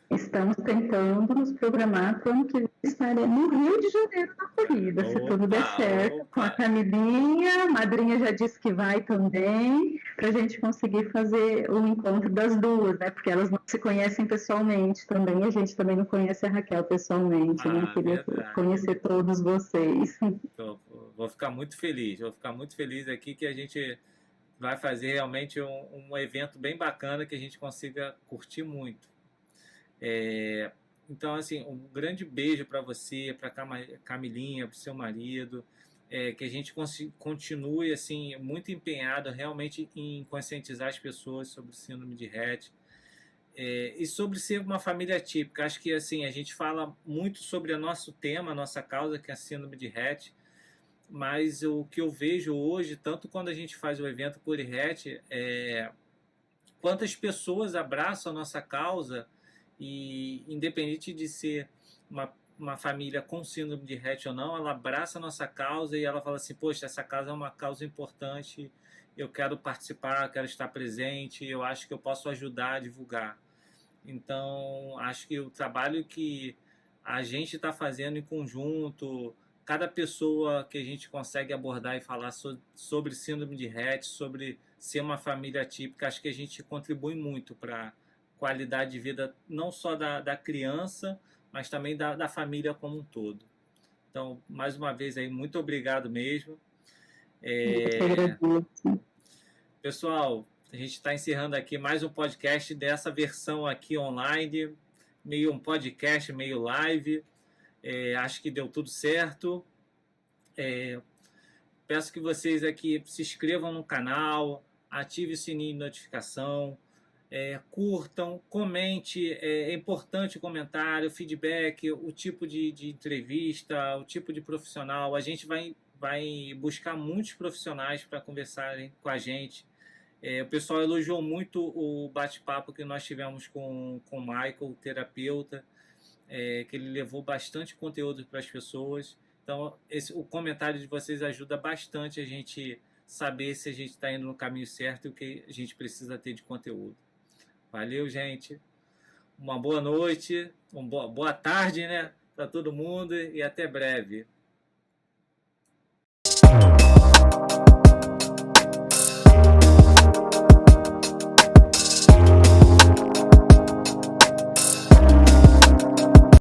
Estamos tentando nos programar para o ano que vem estaremos no Rio de Janeiro na corrida, se tudo der certo, com a Camilinha, a madrinha já disse que vai também, para a gente conseguir fazer o encontro das duas, né? Porque elas não se conhecem pessoalmente também, a gente também não conhece a Raquel pessoalmente, né? Queria conhecer todos vocês. Então, vou ficar muito feliz aqui que a gente vai fazer realmente um evento bem bacana que a gente consiga curtir muito. Então, assim, um grande beijo para você, para Camilinha, para o seu marido, que a gente continue assim muito empenhado realmente em conscientizar as pessoas sobre o síndrome de Rett. E sobre ser uma família típica, acho que assim a gente fala muito sobre o nosso tema, a nossa causa, que é a síndrome de Rett, mas o que eu vejo hoje, tanto quando a gente faz o evento Cure Rett, quantas pessoas abraçam a nossa causa e, independente de ser uma família com síndrome de Rett ou não, ela abraça a nossa causa e ela fala assim, poxa, essa causa é uma causa importante, eu quero participar, eu quero estar presente, eu acho que eu posso ajudar a divulgar. Então, acho que o trabalho que a gente está fazendo em conjunto, cada pessoa que a gente consegue abordar e falar sobre síndrome de Rett, sobre ser uma família típica, acho que a gente contribui muito para a qualidade de vida, não só da criança, mas também da família como um todo. Então, mais uma vez aí, muito obrigado mesmo. Pessoal, a gente está encerrando aqui mais um podcast dessa versão aqui online, meio um podcast, meio live. Acho que deu tudo certo. Peço que vocês aqui se inscrevam no canal, ative o sininho de notificação, curtam, comente, é importante o comentário, feedback, o tipo de entrevista, o tipo de profissional. A gente vai buscar muitos profissionais para conversarem com a gente. O pessoal elogiou muito o bate-papo que nós tivemos com o Michael, o terapeuta, que ele levou bastante conteúdo para as pessoas. Então, o comentário de vocês ajuda bastante a gente saber se a gente está indo no caminho certo e o que a gente precisa ter de conteúdo. Valeu, gente. Uma boa noite, uma boa tarde, né, para todo mundo e até breve.